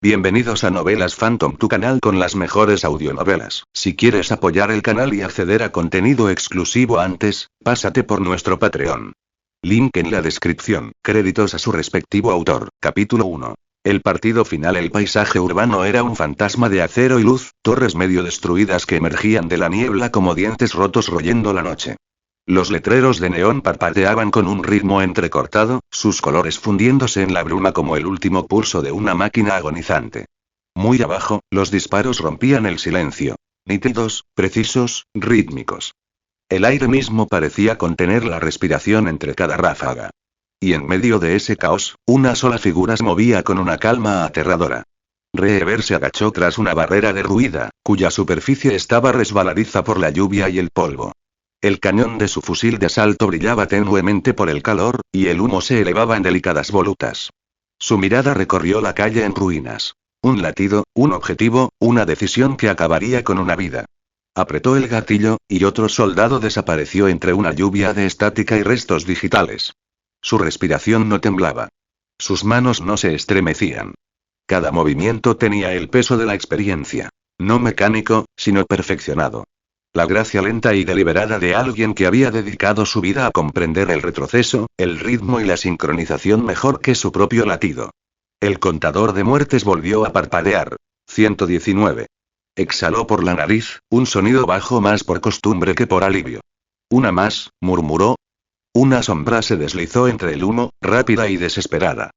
Bienvenidos a Novelas Phantom, tu canal con las mejores audionovelas. Si quieres apoyar el canal y acceder a contenido exclusivo antes, pásate por nuestro Patreon. Link en la descripción. Créditos a su respectivo autor. Capítulo 1. El partido final. El paisaje urbano era un fantasma de acero y luz, torres medio destruidas que emergían de la niebla como dientes rotos royendo la noche. Los letreros de neón parpadeaban con un ritmo entrecortado, sus colores fundiéndose en la bruma como el último pulso de una máquina agonizante. Muy abajo, los disparos rompían el silencio. Nítidos, precisos, rítmicos. El aire mismo parecía contener la respiración entre cada ráfaga. Y en medio de ese caos, una sola figura se movía con una calma aterradora. Reever se agachó tras una barrera derruida, cuya superficie estaba resbaladiza por la lluvia y el polvo. El cañón de su fusil de asalto brillaba tenuemente por el calor, y el humo se elevaba en delicadas volutas. Su mirada recorrió la calle en ruinas. Un latido, un objetivo, una decisión que acabaría con una vida. Apretó el gatillo, y otro soldado desapareció entre una lluvia de estática y restos digitales. Su respiración no temblaba. Sus manos no se estremecían. Cada movimiento tenía el peso de la experiencia. No mecánico, sino perfeccionado. La gracia lenta y deliberada de alguien que había dedicado su vida a comprender el retroceso, el ritmo y la sincronización mejor que su propio latido. El contador de muertes volvió a parpadear. 119. Exhaló por la nariz, un sonido bajo más por costumbre que por alivio. Una más, murmuró. Una sombra se deslizó entre el humo, rápida y desesperada.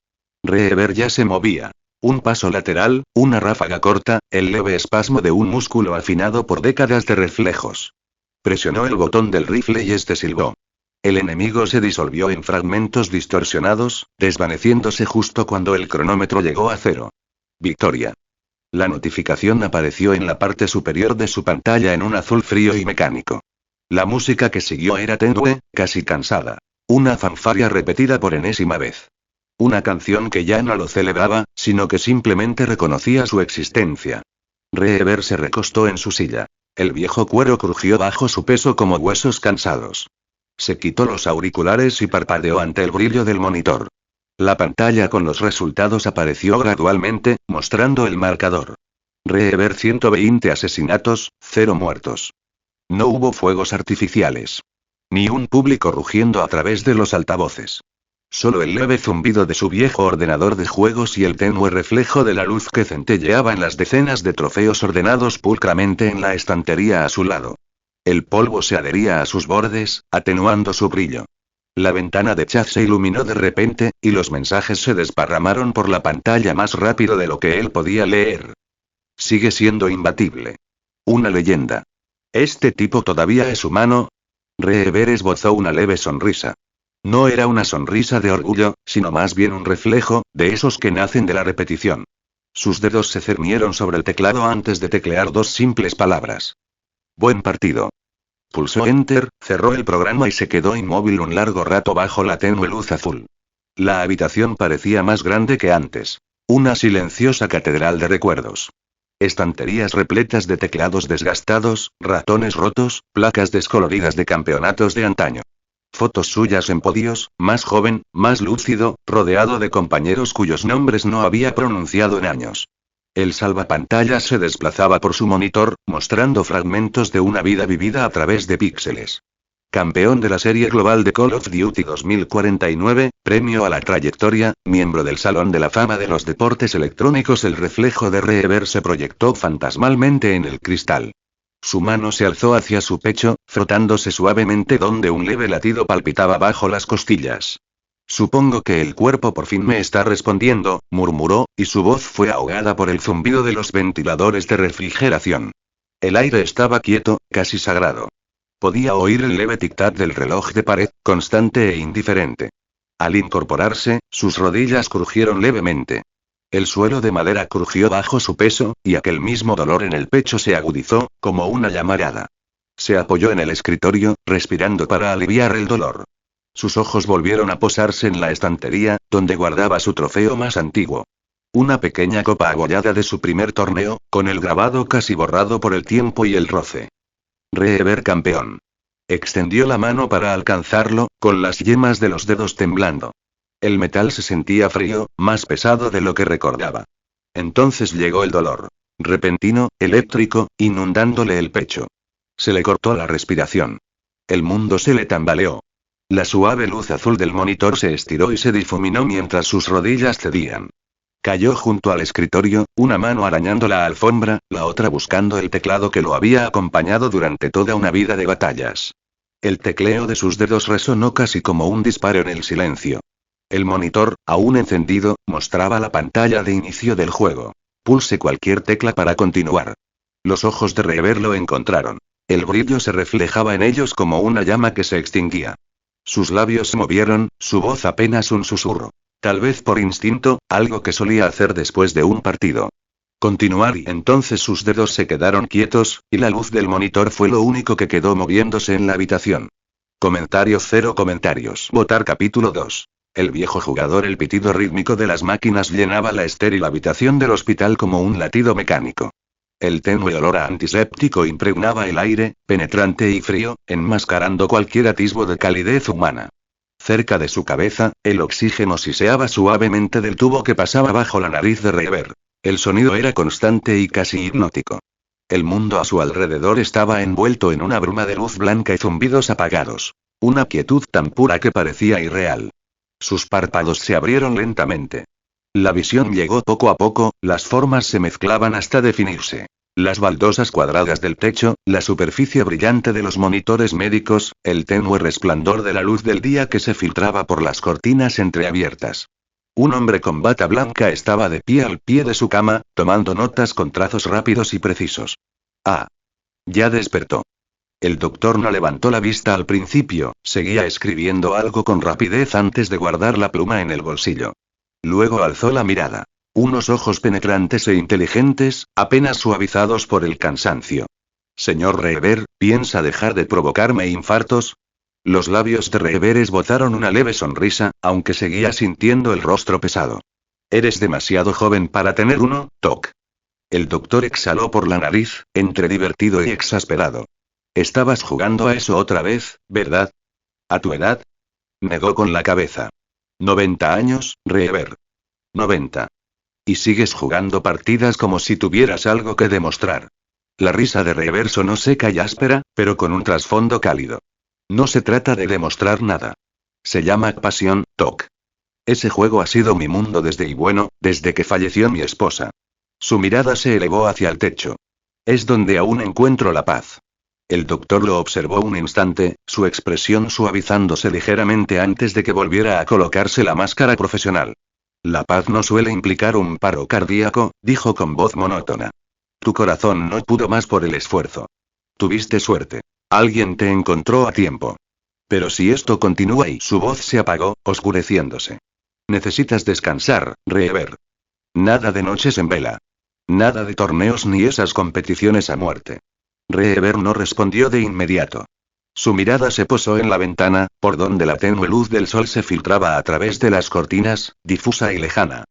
Reever ya se movía. Un paso lateral, una ráfaga corta, el leve espasmo de un músculo afinado por décadas de reflejos. Presionó el botón del rifle y este silbó. El enemigo se disolvió en fragmentos distorsionados, desvaneciéndose justo cuando el cronómetro llegó a 0. Victoria. La notificación apareció en la parte superior de su pantalla en un azul frío y mecánico. La música que siguió era tenue, casi cansada. Una fanfarria repetida por enésima vez. Una canción que ya no lo celebraba, sino que simplemente reconocía su existencia. Reever se recostó en su silla. El viejo cuero crujió bajo su peso como huesos cansados. Se quitó los auriculares y parpadeó ante el brillo del monitor. La pantalla con los resultados apareció gradualmente, mostrando el marcador. Reever 120 asesinatos, 0 muertos. No hubo fuegos artificiales. Ni un público rugiendo a través de los altavoces. Solo el leve zumbido de su viejo ordenador de juegos y el tenue reflejo de la luz que centelleaba en las decenas de trofeos ordenados pulcramente en la estantería a su lado. El polvo se adhería a sus bordes, atenuando su brillo. La ventana de chat se iluminó de repente, y los mensajes se desparramaron por la pantalla más rápido de lo que él podía leer. Sigue siendo imbatible. Una leyenda. ¿Este tipo todavía es humano? Reever esbozó una leve sonrisa. No era una sonrisa de orgullo, sino más bien un reflejo, de esos que nacen de la repetición. Sus dedos se cernieron sobre el teclado antes de teclear 2 simples palabras. Buen partido. Pulsó Enter, cerró el programa y se quedó inmóvil un largo rato bajo la tenue luz azul. La habitación parecía más grande que antes. Una silenciosa catedral de recuerdos. Estanterías repletas de teclados desgastados, ratones rotos, placas descoloridas de campeonatos de antaño. Fotos suyas en podios, más joven, más lúcido, rodeado de compañeros cuyos nombres no había pronunciado en años. El salvapantallas se desplazaba por su monitor, mostrando fragmentos de una vida vivida a través de píxeles. Campeón de la serie global de Call of Duty 2049, premio a la trayectoria, miembro del Salón de la Fama de los Deportes Electrónicos. El reflejo de Reever se proyectó fantasmalmente en el cristal. Su mano se alzó hacia su pecho, frotándose suavemente donde un leve latido palpitaba bajo las costillas. Supongo que el cuerpo por fin me está respondiendo, murmuró, y su voz fue ahogada por el zumbido de los ventiladores de refrigeración. El aire estaba quieto, casi sagrado. Podía oír el leve tic-tac del reloj de pared, constante e indiferente. Al incorporarse, sus rodillas crujieron levemente. El suelo de madera crujió bajo su peso, y aquel mismo dolor en el pecho se agudizó, como una llamarada. Se apoyó en el escritorio, respirando para aliviar el dolor. Sus ojos volvieron a posarse en la estantería, donde guardaba su trofeo más antiguo. Una pequeña copa abollada de su primer torneo, con el grabado casi borrado por el tiempo y el roce. Reever campeón. Extendió la mano para alcanzarlo, con las yemas de los dedos temblando. El metal se sentía frío, más pesado de lo que recordaba. Entonces llegó el dolor. Repentino, eléctrico, inundándole el pecho. Se le cortó la respiración. El mundo se le tambaleó. La suave luz azul del monitor se estiró y se difuminó mientras sus rodillas cedían. Cayó junto al escritorio, una mano arañando la alfombra, la otra buscando el teclado que lo había acompañado durante toda una vida de batallas. El tecleo de sus dedos resonó casi como un disparo en el silencio. El monitor, aún encendido, mostraba la pantalla de inicio del juego. Pulse cualquier tecla para continuar. Los ojos de Rever lo encontraron. El brillo se reflejaba en ellos como una llama que se extinguía. Sus labios se movieron, su voz apenas un susurro. Tal vez por instinto, algo que solía hacer después de un partido. Continuar y entonces sus dedos se quedaron quietos, y la luz del monitor fue lo único que quedó moviéndose en la habitación. Comentarios 0 comentarios. Votar capítulo 2. El viejo jugador. El pitido rítmico de las máquinas llenaba la estéril habitación del hospital como un latido mecánico. El tenue olor a antiséptico impregnaba el aire, penetrante y frío, enmascarando cualquier atisbo de calidez humana. Cerca de su cabeza, el oxígeno siseaba suavemente del tubo que pasaba bajo la nariz de Rever. El sonido era constante y casi hipnótico. El mundo a su alrededor estaba envuelto en una bruma de luz blanca y zumbidos apagados. Una quietud tan pura que parecía irreal. Sus párpados se abrieron lentamente. La visión llegó poco a poco, las formas se mezclaban hasta definirse. Las baldosas cuadradas del techo, la superficie brillante de los monitores médicos, el tenue resplandor de la luz del día que se filtraba por las cortinas entreabiertas. Un hombre con bata blanca estaba de pie al pie de su cama, tomando notas con trazos rápidos y precisos. Ah. Ya despertó. El doctor no levantó la vista al principio, seguía escribiendo algo con rapidez antes de guardar la pluma en el bolsillo. Luego alzó la mirada. Unos ojos penetrantes e inteligentes, apenas suavizados por el cansancio. Señor Rever, ¿piensa dejar de provocarme infartos? Los labios de Rever esbozaron una leve sonrisa, aunque seguía sintiendo el rostro pesado. Eres demasiado joven para tener uno, Toc. El doctor exhaló por la nariz, entre divertido y exasperado. Estabas jugando a eso otra vez, ¿verdad? ¿A tu edad? Negó con la cabeza. 90 años, Rever. 90. Y sigues jugando partidas como si tuvieras algo que demostrar. La risa de Rever sonó seca y áspera, pero con un trasfondo cálido. No se trata de demostrar nada. Se llama pasión, Toc. Ese juego ha sido mi mundo desde desde que falleció mi esposa. Su mirada se elevó hacia el techo. Es donde aún encuentro la paz. El doctor lo observó un instante, su expresión suavizándose ligeramente antes de que volviera a colocarse la máscara profesional. La paz no suele implicar un paro cardíaco, dijo con voz monótona. Tu corazón no pudo más por el esfuerzo. Tuviste suerte. Alguien te encontró a tiempo. Pero si esto continúa y su voz se apagó, oscureciéndose. Necesitas descansar, Rever. Nada de noches en vela. Nada de torneos ni esas competiciones a muerte. Rever no respondió de inmediato. Su mirada se posó en la ventana, por donde la tenue luz del sol se filtraba a través de las cortinas, difusa y lejana.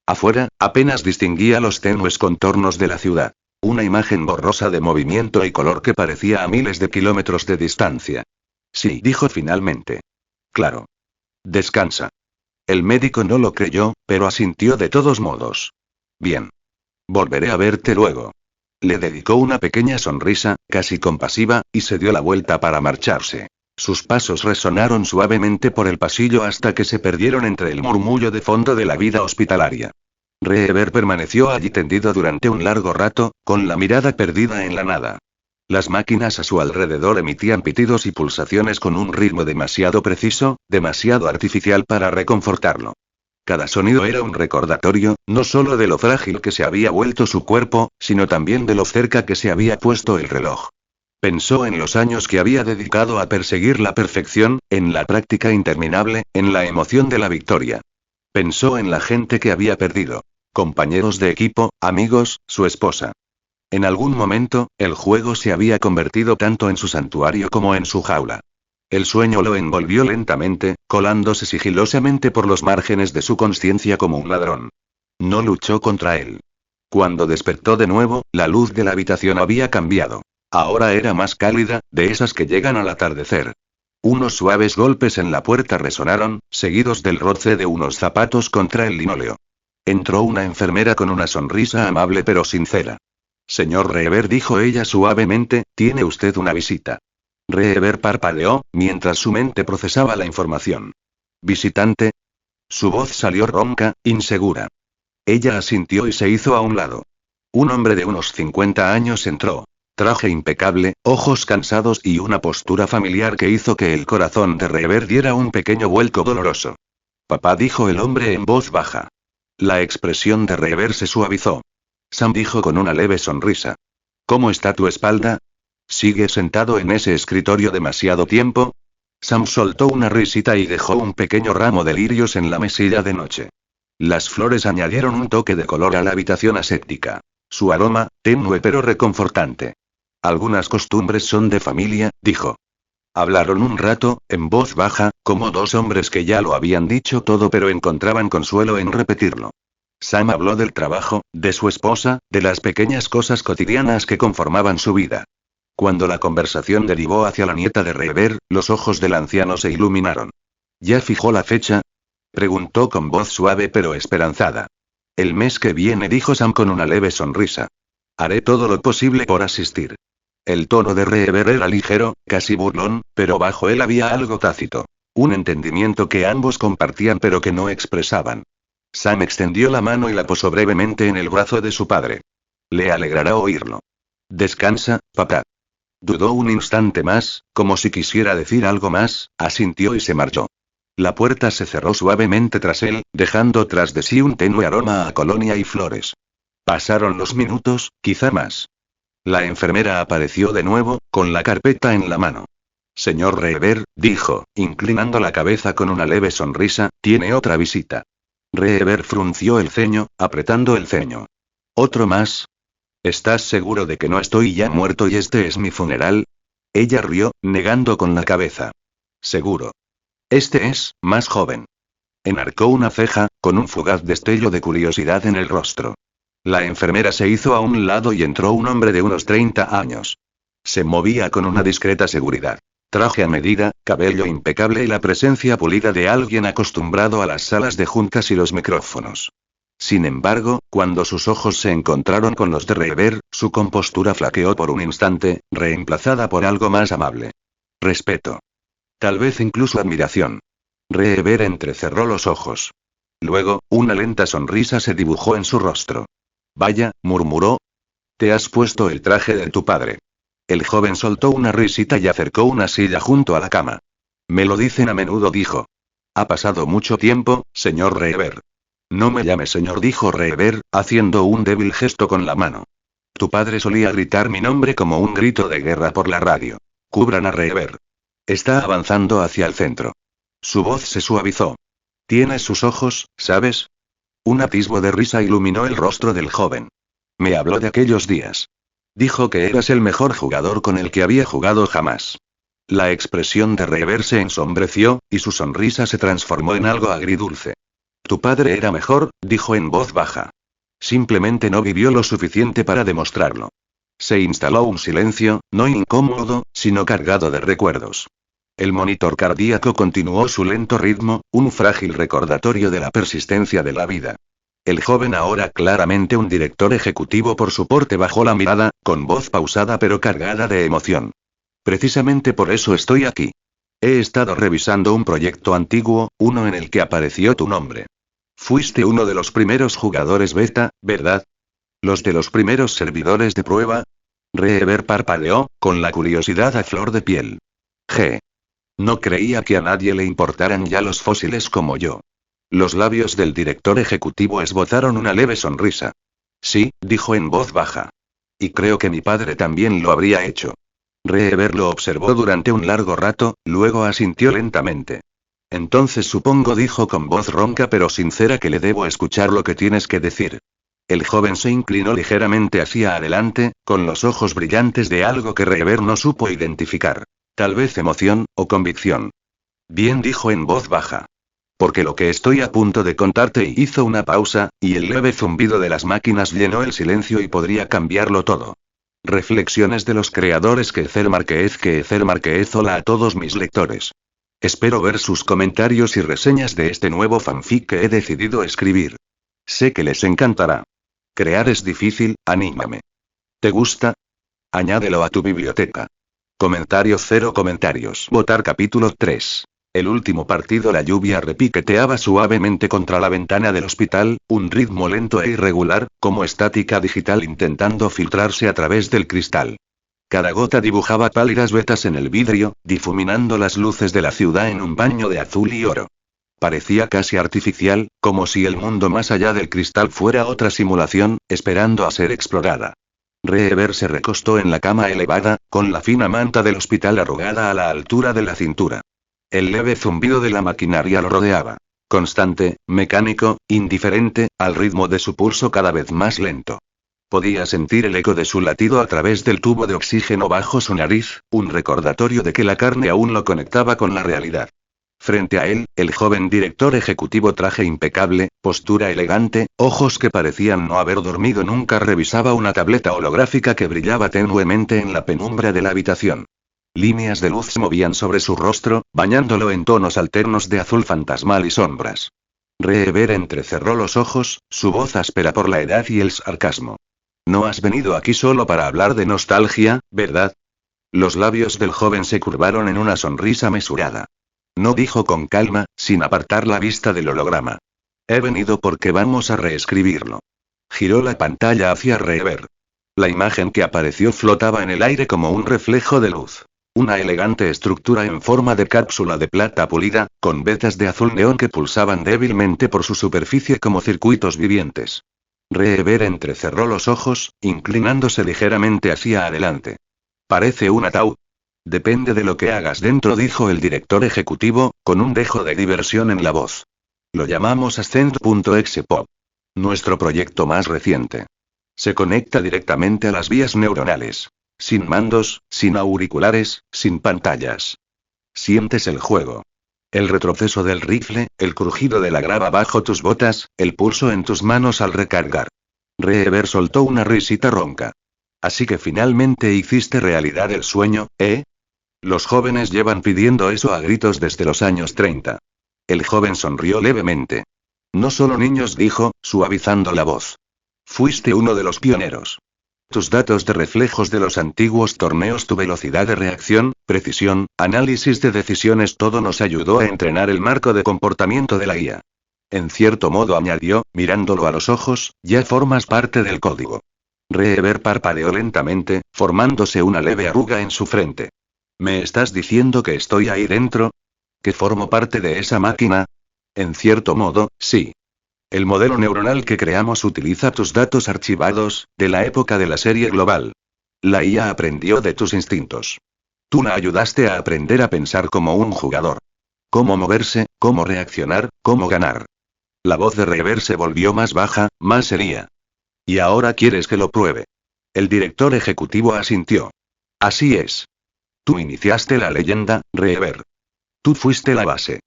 Afuera, apenas distinguía los tenues contornos de la ciudad. Una imagen borrosa de movimiento y color que parecía a miles de kilómetros de distancia. Sí, dijo finalmente. Claro. Descansa. El médico no lo creyó, pero asintió de todos modos. Bien. Volveré a verte luego. Le dedicó una pequeña sonrisa, casi compasiva, y se dio la vuelta para marcharse. Sus pasos resonaron suavemente por el pasillo hasta que se perdieron entre el murmullo de fondo de la vida hospitalaria. Rever permaneció allí tendido durante un largo rato, con la mirada perdida en la nada. Las máquinas a su alrededor emitían pitidos y pulsaciones con un ritmo demasiado preciso, demasiado artificial para reconfortarlo. Cada sonido era un recordatorio, no solo de lo frágil que se había vuelto su cuerpo, sino también de lo cerca que se había puesto el reloj. Pensó en los años que había dedicado a perseguir la perfección, en la práctica interminable, en la emoción de la victoria. Pensó en la gente que había perdido. Compañeros de equipo, amigos, su esposa. En algún momento, el juego se había convertido tanto en su santuario como en su jaula. El sueño lo envolvió lentamente, colándose sigilosamente por los márgenes de su conciencia como un ladrón. No luchó contra él. Cuando despertó de nuevo, la luz de la habitación había cambiado. Ahora era más cálida, de esas que llegan al atardecer. Unos suaves golpes en la puerta resonaron, seguidos del roce de unos zapatos contra el linóleo. Entró una enfermera con una sonrisa amable pero sincera. Señor Rever, dijo ella suavemente, tiene usted una visita. Rever parpadeó, mientras su mente procesaba la información. ¿Visitante? Su voz salió ronca, insegura. Ella asintió y se hizo a un lado. Un hombre de unos 50 años entró. Traje impecable, ojos cansados y una postura familiar que hizo que el corazón de Rever diera un pequeño vuelco doloroso. Papá, dijo el hombre en voz baja. La expresión de Rever se suavizó. Sam, dijo con una leve sonrisa. ¿Cómo está tu espalda? ¿Sigue sentado en ese escritorio demasiado tiempo? Sam soltó una risita y dejó un pequeño ramo de lirios en la mesilla de noche. Las flores añadieron un toque de color a la habitación aséptica. Su aroma, tenue pero reconfortante. Algunas costumbres son de familia, dijo. Hablaron un rato, en voz baja, como dos hombres que ya lo habían dicho todo pero encontraban consuelo en repetirlo. Sam habló del trabajo, de su esposa, de las pequeñas cosas cotidianas que conformaban su vida. Cuando la conversación derivó hacia la nieta de Rever, los ojos del anciano se iluminaron. ¿Ya fijó la fecha? Preguntó con voz suave pero esperanzada. El mes que viene, dijo Sam con una leve sonrisa. Haré todo lo posible por asistir. El tono de Rever era ligero, casi burlón, pero bajo él había algo tácito. Un entendimiento que ambos compartían pero que no expresaban. Sam extendió la mano y la posó brevemente en el brazo de su padre. Le alegrará oírlo. Descansa, papá. Dudó un instante más, como si quisiera decir algo más, asintió y se marchó. La puerta se cerró suavemente tras él, dejando tras de sí un tenue aroma a colonia y flores. Pasaron los minutos, quizá más. La enfermera apareció de nuevo, con la carpeta en la mano. Señor Rever, dijo, inclinando la cabeza con una leve sonrisa, tiene otra visita. Rever frunció el ceño, apretando el ceño. ¿Otro más? ¿Estás seguro de que no estoy ya muerto y este es mi funeral? Ella rió, negando con la cabeza. Seguro. Este es, más joven. Enarcó una ceja, con un fugaz destello de curiosidad en el rostro. La enfermera se hizo a un lado y entró un hombre de unos 30 años. Se movía con una discreta seguridad. Traje a medida, cabello impecable y la presencia pulida de alguien acostumbrado a las salas de juntas y los micrófonos. Sin embargo, cuando sus ojos se encontraron con los de Rever, su compostura flaqueó por un instante, reemplazada por algo más amable. Respeto. Tal vez incluso admiración. Rever entrecerró los ojos. Luego, una lenta sonrisa se dibujó en su rostro. Vaya, murmuró. Te has puesto el traje de tu padre. El joven soltó una risita y acercó una silla junto a la cama. Me lo dicen a menudo, dijo. Ha pasado mucho tiempo, señor Rever. No me llame señor, dijo Rever, haciendo un débil gesto con la mano. Tu padre solía gritar mi nombre como un grito de guerra por la radio. Cubran a Rever. Está avanzando hacia el centro. Su voz se suavizó. Tienes sus ojos, ¿sabes? Un atisbo de risa iluminó el rostro del joven. Me habló de aquellos días. Dijo que eras el mejor jugador con el que había jugado jamás. La expresión de Rever se ensombreció, y su sonrisa se transformó en algo agridulce. Tu padre era mejor, dijo en voz baja. Simplemente no vivió lo suficiente para demostrarlo. Se instaló un silencio, no incómodo, sino cargado de recuerdos. El monitor cardíaco continuó su lento ritmo, un frágil recordatorio de la persistencia de la vida. El joven, ahora claramente un director ejecutivo por su porte, bajó la mirada, con voz pausada pero cargada de emoción. Precisamente por eso estoy aquí. He estado revisando un proyecto antiguo, uno en el que apareció tu nombre. Fuiste uno de los primeros jugadores beta, ¿verdad? ¿Los de los primeros servidores de prueba? Rever parpadeó, con la curiosidad a flor de piel. No creía que a nadie le importaran ya los fósiles como yo. Los labios del director ejecutivo esbozaron una leve sonrisa. Sí, dijo en voz baja. Y creo que mi padre también lo habría hecho. Rever lo observó durante un largo rato, luego asintió lentamente. Entonces supongo, dijo con voz ronca pero sincera, que le debo escuchar lo que tienes que decir. El joven se inclinó ligeramente hacia adelante, con los ojos brillantes de algo que Rever no supo identificar. Tal vez emoción, o convicción. Bien, dijo en voz baja. Porque lo que estoy a punto de contarte, y hizo una pausa, y el leve zumbido de las máquinas llenó el silencio y podría cambiarlo todo. Reflexiones de los creadores que Ezel Márquez. Hola a todos mis lectores. Espero ver sus comentarios y reseñas de este nuevo fanfic que he decidido escribir. Sé que les encantará. Crear es difícil, anímame. ¿Te gusta? Añádelo a tu biblioteca. Comentario 0 comentarios. Votar capítulo 3. El último partido. La lluvia repiqueteaba suavemente contra la ventana del hospital, un ritmo lento e irregular, como estática digital intentando filtrarse a través del cristal. Cada gota dibujaba pálidas vetas en el vidrio, difuminando las luces de la ciudad en un baño de azul y oro. Parecía casi artificial, como si el mundo más allá del cristal fuera otra simulación, esperando a ser explorada. Reever se recostó en la cama elevada, con la fina manta del hospital arrugada a la altura de la cintura. El leve zumbido de la maquinaria lo rodeaba. Constante, mecánico, indiferente, al ritmo de su pulso cada vez más lento. Podía sentir el eco de su latido a través del tubo de oxígeno bajo su nariz, un recordatorio de que la carne aún lo conectaba con la realidad. Frente a él, el joven director ejecutivo, traje impecable, postura elegante, ojos que parecían no haber dormido nunca, revisaba una tableta holográfica que brillaba tenuemente en la penumbra de la habitación. Líneas de luz se movían sobre su rostro, bañándolo en tonos alternos de azul fantasmal y sombras. Reever entrecerró los ojos, su voz áspera por la edad y el sarcasmo. No has venido aquí solo para hablar de nostalgia, ¿verdad? Los labios del joven se curvaron en una sonrisa mesurada. No, dijo con calma, sin apartar la vista del holograma. He venido porque vamos a reescribirlo. Giró la pantalla hacia Reever. La imagen que apareció flotaba en el aire como un reflejo de luz. Una elegante estructura en forma de cápsula de plata pulida, con vetas de azul neón que pulsaban débilmente por su superficie como circuitos vivientes. Reever entrecerró los ojos, inclinándose ligeramente hacia adelante. Parece un ataúd. Depende de lo que hagas dentro, dijo el director ejecutivo, con un dejo de diversión en la voz. Lo llamamos Ascend.exe Pop. Nuestro proyecto más reciente. Se conecta directamente a las vías neuronales. Sin mandos, sin auriculares, sin pantallas. Sientes el juego. El retroceso del rifle, el crujido de la grava bajo tus botas, el pulso en tus manos al recargar. Reever soltó una risita ronca. Así que finalmente hiciste realidad el sueño, ¿eh? Los jóvenes llevan pidiendo eso a gritos desde los años 30. El joven sonrió levemente. No solo niños, dijo, suavizando la voz. Fuiste uno de los pioneros. Tus datos de reflejos de los antiguos torneos, tu velocidad de reacción, precisión, análisis de decisiones, todo nos ayudó a entrenar el marco de comportamiento de la IA. En cierto modo, añadió, mirándolo a los ojos, ya formas parte del código. Reever parpadeó lentamente, formándose una leve arruga en su frente. ¿Me estás diciendo que estoy ahí dentro? ¿Que formo parte de esa máquina? En cierto modo, sí. El modelo neuronal que creamos utiliza tus datos archivados, de la época de la serie global. La IA aprendió de tus instintos. Tú la ayudaste a aprender a pensar como un jugador. Cómo moverse, cómo reaccionar, cómo ganar. La voz de Reever se volvió más baja, más seria. ¿Y ahora quieres que lo pruebe? El director ejecutivo asintió. Así es. Tú iniciaste la leyenda, Reever. Tú fuiste la base.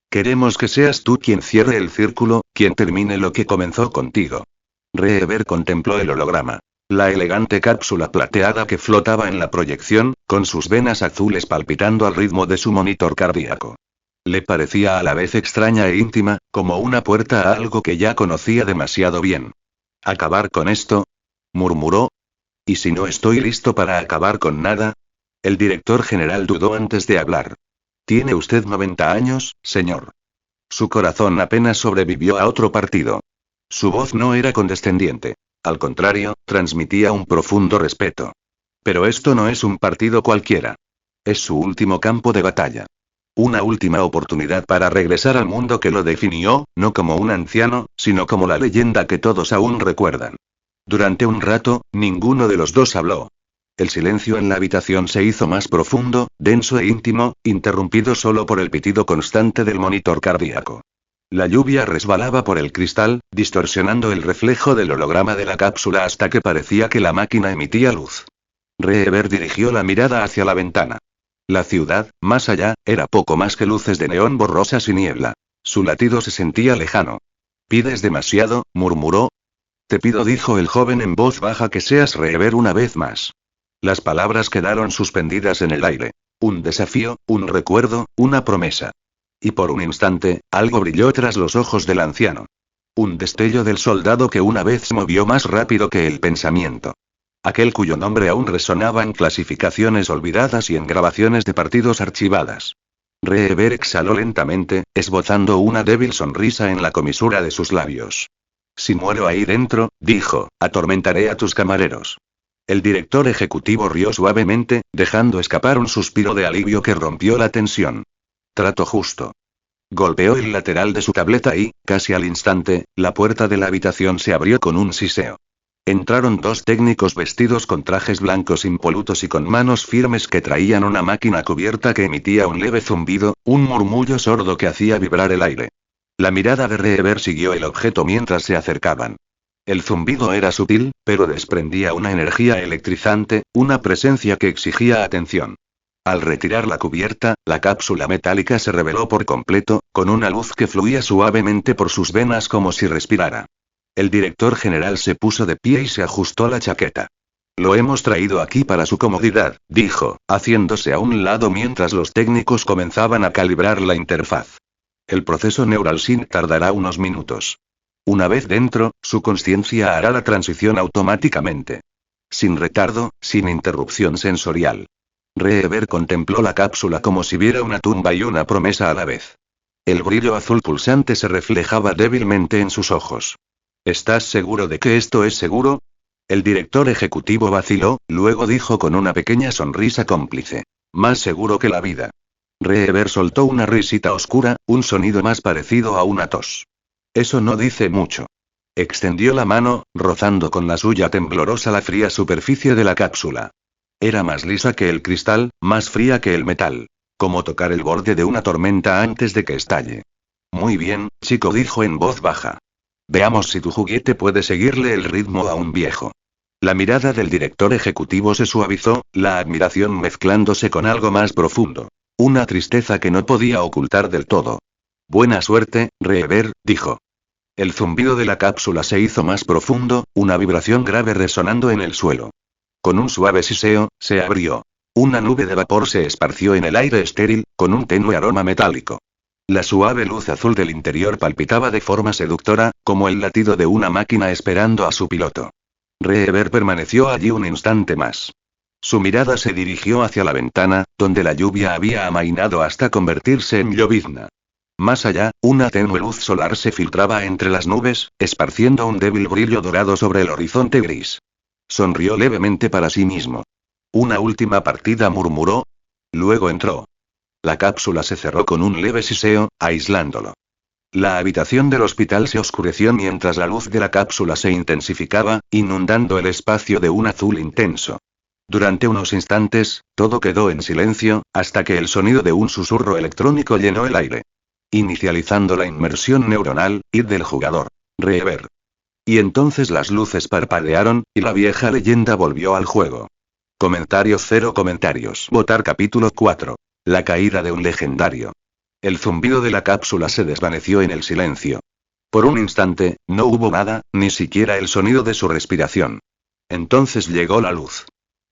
Queremos que seas tú quien cierre el círculo, quien termine lo que comenzó contigo. Reever contempló el holograma. La elegante cápsula plateada que flotaba en la proyección, con sus venas azules palpitando al ritmo de su monitor cardíaco. Le parecía a la vez extraña e íntima, como una puerta a algo que ya conocía demasiado bien. ¿Acabar con esto? Murmuró. ¿Y si no estoy listo para acabar con nada? El director general dudó antes de hablar. Tiene usted 90 años, señor. Su corazón apenas sobrevivió a otro partido. Su voz no era condescendiente. Al contrario, transmitía un profundo respeto. Pero esto no es un partido cualquiera. Es su último campo de batalla. Una última oportunidad para regresar al mundo que lo definió, no como un anciano, sino como la leyenda que todos aún recuerdan. Durante un rato, ninguno de los dos habló. El silencio en la habitación se hizo más profundo, denso e íntimo, interrumpido solo por el pitido constante del monitor cardíaco. La lluvia resbalaba por el cristal, distorsionando el reflejo del holograma de la cápsula hasta que parecía que la máquina emitía luz. Reever dirigió la mirada hacia la ventana. La ciudad, más allá, era poco más que luces de neón borrosas y niebla. Su latido se sentía lejano. «Pides demasiado», murmuró. «Te pido», dijo el joven en voz baja, «que seas Reever una vez más». Las palabras quedaron suspendidas en el aire. Un desafío, un recuerdo, una promesa. Y por un instante, algo brilló tras los ojos del anciano. Un destello del soldado que una vez se movió más rápido que el pensamiento. Aquel cuyo nombre aún resonaba en clasificaciones olvidadas y en grabaciones de partidos archivadas. Reever exhaló lentamente, esbozando una débil sonrisa en la comisura de sus labios. Si muero ahí dentro, dijo, atormentaré a tus camareros. El director ejecutivo rió suavemente, dejando escapar un suspiro de alivio que rompió la tensión. Trato justo. Golpeó el lateral de su tableta y, casi al instante, la puerta de la habitación se abrió con un siseo. Entraron dos técnicos vestidos con trajes blancos impolutos y con manos firmes que traían una máquina cubierta que emitía un leve zumbido, un murmullo sordo que hacía vibrar el aire. La mirada de Reever siguió el objeto mientras se acercaban. El zumbido era sutil, pero desprendía una energía electrizante, una presencia que exigía atención. Al retirar la cubierta, la cápsula metálica se reveló por completo, con una luz que fluía suavemente por sus venas como si respirara. El director general se puso de pie y se ajustó la chaqueta. Lo hemos traído aquí para su comodidad, dijo, haciéndose a un lado mientras los técnicos comenzaban a calibrar la interfaz. El proceso Neural Sync tardará unos minutos. Una vez dentro, su conciencia hará la transición automáticamente. Sin retardo, sin interrupción sensorial. Reever contempló la cápsula como si viera una tumba y una promesa a la vez. El brillo azul pulsante se reflejaba débilmente en sus ojos. ¿Estás seguro de que esto es seguro? El director ejecutivo vaciló, luego dijo con una pequeña sonrisa cómplice. Más seguro que la vida. Reever soltó una risita oscura, un sonido más parecido a una tos. Eso no dice mucho. Extendió la mano, rozando con la suya temblorosa la fría superficie de la cápsula. Era más lisa que el cristal, más fría que el metal. Como tocar el borde de una tormenta antes de que estalle. Muy bien, chico, dijo en voz baja. Veamos si tu juguete puede seguirle el ritmo a un viejo. La mirada del director ejecutivo se suavizó, la admiración mezclándose con algo más profundo. Una tristeza que no podía ocultar del todo. Buena suerte, Reever, dijo. El zumbido de la cápsula se hizo más profundo, una vibración grave resonando en el suelo. Con un suave siseo, se abrió. Una nube de vapor se esparció en el aire estéril, con un tenue aroma metálico. La suave luz azul del interior palpitaba de forma seductora, como el latido de una máquina esperando a su piloto. Reever permaneció allí un instante más. Su mirada se dirigió hacia la ventana, donde la lluvia había amainado hasta convertirse en llovizna. Más allá, una tenue luz solar se filtraba entre las nubes, esparciendo un débil brillo dorado sobre el horizonte gris. Sonrió levemente para sí mismo. Una última partida, murmuró. Luego entró. La cápsula se cerró con un leve siseo, aislándolo. La habitación del hospital se oscureció mientras la luz de la cápsula se intensificaba, inundando el espacio de un azul intenso. Durante unos instantes, todo quedó en silencio, hasta que el sonido de un susurro electrónico llenó el aire. Inicializando la inmersión neuronal, id del jugador. Reever. Y entonces las luces parpadearon, y la vieja leyenda volvió al juego. Comentario 0 comentarios. Votar capítulo 4. La caída de un legendario. El zumbido de la cápsula se desvaneció en el silencio. Por un instante, no hubo nada, ni siquiera el sonido de su respiración. Entonces llegó la luz.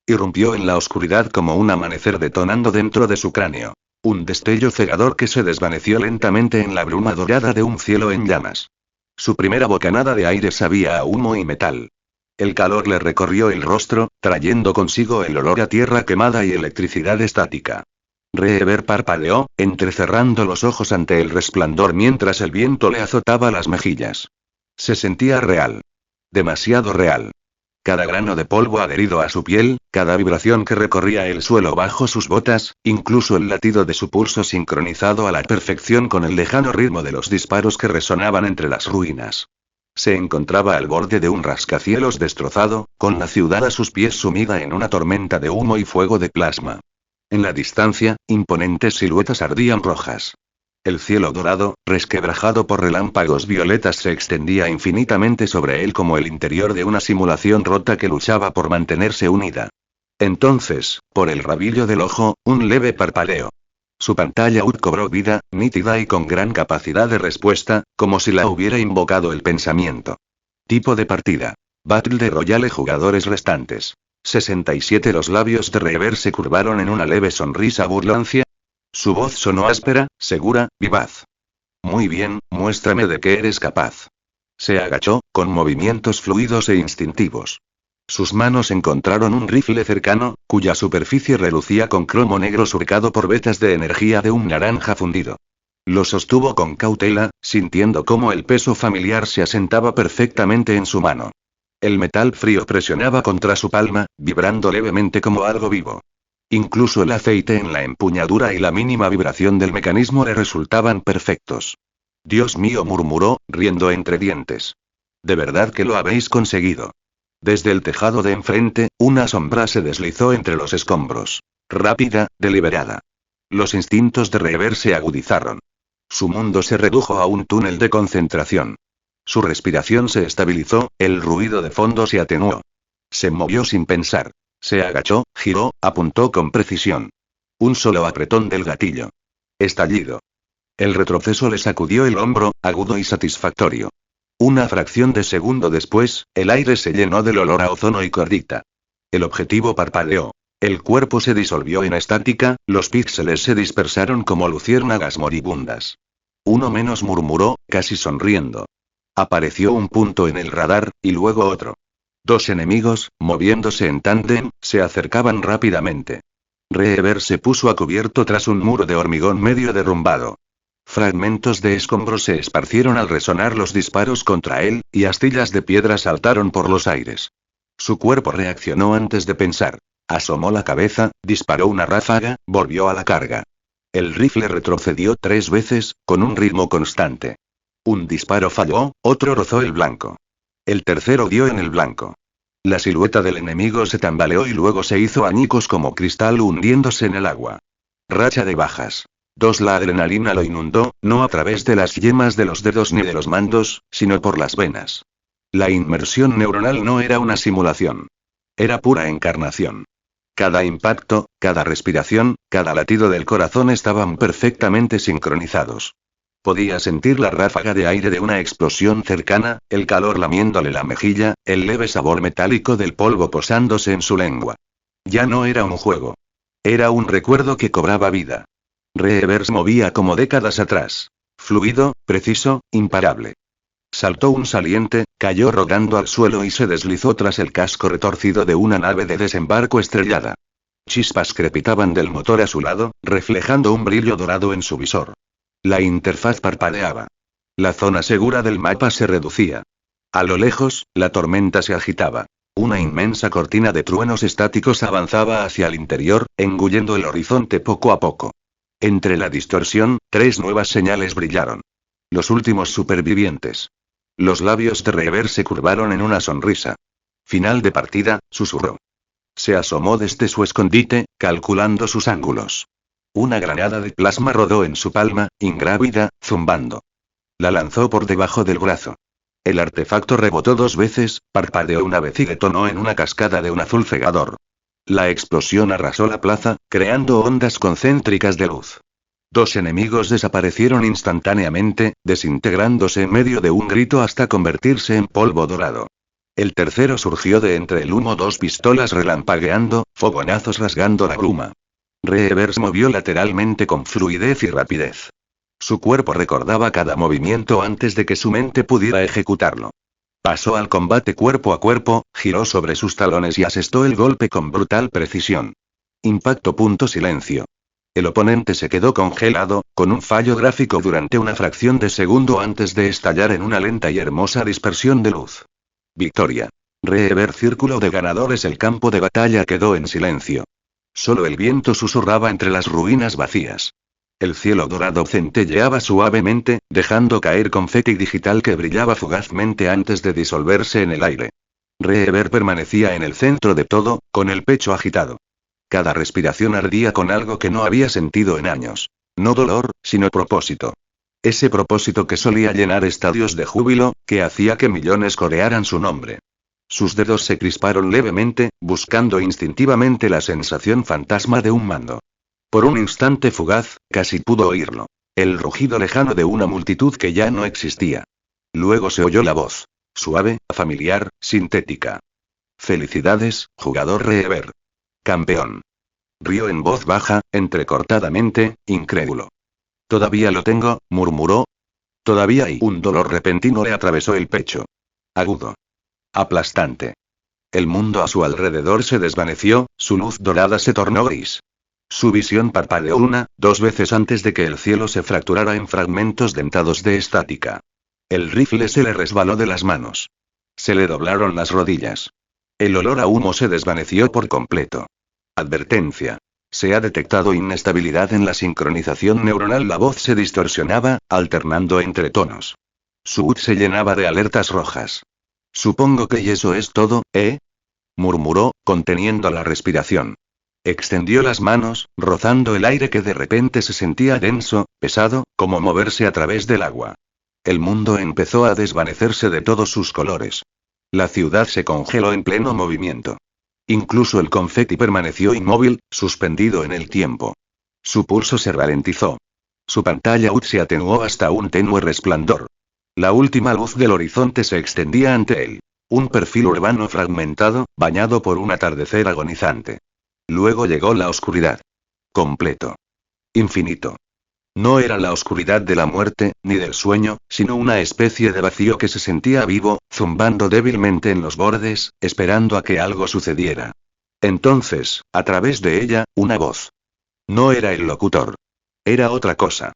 Irrumpió en la oscuridad como un amanecer detonando dentro de su cráneo. Un destello cegador que se desvaneció lentamente en la bruma dorada de un cielo en llamas. Su primera bocanada de aire sabía a humo y metal. El calor le recorrió el rostro, trayendo consigo el olor a tierra quemada y electricidad estática. Reever parpadeó, entrecerrando los ojos ante el resplandor mientras el viento le azotaba las mejillas. Se sentía real. Demasiado real. Cada grano de polvo adherido a su piel, cada vibración que recorría el suelo bajo sus botas, incluso el latido de su pulso sincronizado a la perfección con el lejano ritmo de los disparos que resonaban entre las ruinas. Se encontraba al borde de un rascacielos destrozado, con la ciudad a sus pies sumida en una tormenta de humo y fuego de plasma. En la distancia, imponentes siluetas ardían rojas. El cielo dorado, resquebrajado por relámpagos violetas, se extendía infinitamente sobre él como el interior de una simulación rota que luchaba por mantenerse unida. Entonces, por el rabillo del ojo, un leve parpadeo. Su pantalla UD cobró vida, nítida y con gran capacidad de respuesta, como si la hubiera invocado el pensamiento. Tipo de partida. Battle Royale. Jugadores restantes. 67. Los labios de Reever se curvaron en una leve sonrisa burlancia. Su voz sonó áspera, segura, vivaz. Muy bien, muéstrame de qué eres capaz. Se agachó, con movimientos fluidos e instintivos. Sus manos encontraron un rifle cercano, cuya superficie relucía con cromo negro surcado por vetas de energía de un naranja fundido. Lo sostuvo con cautela, sintiendo cómo el peso familiar se asentaba perfectamente en su mano. El metal frío presionaba contra su palma, vibrando levemente como algo vivo. Incluso el aceite en la empuñadura y la mínima vibración del mecanismo le resultaban perfectos. Dios mío, murmuró, riendo entre dientes. ¿De verdad que lo habéis conseguido? Desde el tejado de enfrente, una sombra se deslizó entre los escombros. Rápida, deliberada. Los instintos de Rever se agudizaron. Su mundo se redujo a un túnel de concentración. Su respiración se estabilizó, el ruido de fondo se atenuó. Se movió sin pensar. Se agachó, giró, apuntó con precisión. Un solo apretón del gatillo. Estallido. El retroceso le sacudió el hombro, agudo y satisfactorio. Una fracción de segundo después, el aire se llenó del olor a ozono y cordita. El objetivo parpadeó. El cuerpo se disolvió en estática, los píxeles se dispersaron como luciérnagas moribundas. Uno menos, murmuró, casi sonriendo. Apareció un punto en el radar, y luego otro. Dos enemigos, moviéndose en tándem, se acercaban rápidamente. Rever se puso a cubierto tras un muro de hormigón medio derrumbado. Fragmentos de escombros se esparcieron al resonar los disparos contra él, y astillas de piedra saltaron por los aires. Su cuerpo reaccionó antes de pensar. Asomó la cabeza, disparó una ráfaga, volvió a la carga. El rifle retrocedió 3 veces, con un ritmo constante. Un disparo falló, otro rozó el blanco. El tercero dio en el blanco. La silueta del enemigo se tambaleó y luego se hizo añicos como cristal hundiéndose en el agua. Racha de bajas. 2. La adrenalina lo inundó, no a través de las yemas de los dedos ni de los mandos, sino por las venas. La inmersión neuronal no era una simulación. Era pura encarnación. Cada impacto, cada respiración, cada latido del corazón estaban perfectamente sincronizados. Podía sentir la ráfaga de aire de una explosión cercana, el calor lamiéndole la mejilla, el leve sabor metálico del polvo posándose en su lengua. Ya no era un juego. Era un recuerdo que cobraba vida. Rever se movía como décadas atrás. Fluido, preciso, imparable. Saltó un saliente, cayó rodando al suelo y se deslizó tras el casco retorcido de una nave de desembarco estrellada. Chispas crepitaban del motor a su lado, reflejando un brillo dorado en su visor. La interfaz parpadeaba. La zona segura del mapa se reducía. A lo lejos, la tormenta se agitaba. Una inmensa cortina de truenos estáticos avanzaba hacia el interior, engullendo el horizonte poco a poco. Entre la distorsión, 3 nuevas señales brillaron. Los últimos supervivientes. Los labios de Rever se curvaron en una sonrisa. Final de partida, susurró. Se asomó desde su escondite, calculando sus ángulos. Una granada de plasma rodó en su palma, ingrávida, zumbando. La lanzó por debajo del brazo. El artefacto rebotó 2 veces, parpadeó una vez y detonó en una cascada de un azul cegador. La explosión arrasó la plaza, creando ondas concéntricas de luz. 2 enemigos desaparecieron instantáneamente, desintegrándose en medio de un grito hasta convertirse en polvo dorado. El tercero surgió de entre el humo, 2 pistolas relampagueando, fogonazos rasgando la bruma. Rever se movió lateralmente con fluidez y rapidez. Su cuerpo recordaba cada movimiento antes de que su mente pudiera ejecutarlo. Pasó al combate cuerpo a cuerpo, giró sobre sus talones y asestó el golpe con brutal precisión. Impacto. Silencio. El oponente se quedó congelado, con un fallo gráfico durante una fracción de segundo antes de estallar en una lenta y hermosa dispersión de luz. Victoria. Rever. Círculo de ganadores. El campo de batalla quedó en silencio. Solo el viento susurraba entre las ruinas vacías. El cielo dorado centelleaba suavemente, dejando caer confeti digital que brillaba fugazmente antes de disolverse en el aire. Rever permanecía en el centro de todo, con el pecho agitado. Cada respiración ardía con algo que no había sentido en años. No dolor, sino propósito. Ese propósito que solía llenar estadios de júbilo, que hacía que millones corearan su nombre. Sus dedos se crisparon levemente, buscando instintivamente la sensación fantasma de un mando. Por un instante fugaz, casi pudo oírlo. El rugido lejano de una multitud que ya no existía. Luego se oyó la voz. Suave, familiar, sintética. Felicidades, jugador Rever. Campeón. Rió en voz baja, entrecortadamente, incrédulo. Todavía lo tengo, murmuró. Todavía hay un dolor repentino le atravesó el pecho. Agudo. Aplastante. El mundo a su alrededor se desvaneció, su luz dorada se tornó gris. Su visión parpadeó dos veces antes de que el cielo se fracturara en fragmentos dentados de estática. El rifle se le resbaló de las manos. Se le doblaron las rodillas. El olor a humo se desvaneció por completo. Advertencia. Se ha detectado inestabilidad en la sincronización neuronal. La voz se distorsionaba, alternando entre tonos. Su HUD se llenaba de alertas rojas. Supongo que eso es todo, ¿eh? Murmuró, conteniendo la respiración. Extendió las manos, rozando el aire que de repente se sentía denso, pesado, como moverse a través del agua. El mundo empezó a desvanecerse de todos sus colores. La ciudad se congeló en pleno movimiento. Incluso el confeti permaneció inmóvil, suspendido en el tiempo. Su pulso se ralentizó. Su pantalla HUD se atenuó hasta un tenue resplandor. La última luz del horizonte se extendía ante él. Un perfil urbano fragmentado, bañado por un atardecer agonizante. Luego llegó la oscuridad. Completo. Infinito. No era la oscuridad de la muerte, ni del sueño, sino una especie de vacío que se sentía vivo, zumbando débilmente en los bordes, esperando a que algo sucediera. Entonces, a través de ella, una voz. No era el locutor. Era otra cosa.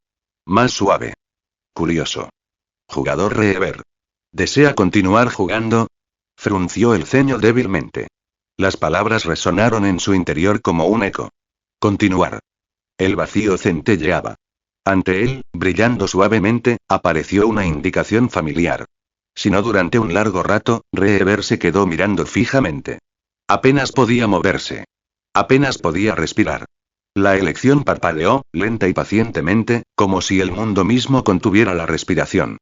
Más suave. Curioso. Jugador Reaver. ¿Desea continuar jugando? Frunció el ceño débilmente. Las palabras resonaron en su interior como un eco. Continuar. El vacío centelleaba. Ante él, brillando suavemente, apareció una indicación familiar. Si no durante un largo rato, Reaver se quedó mirando fijamente. Apenas podía moverse. Apenas podía respirar. La elección parpadeó, lenta y pacientemente, como si el mundo mismo contuviera la respiración.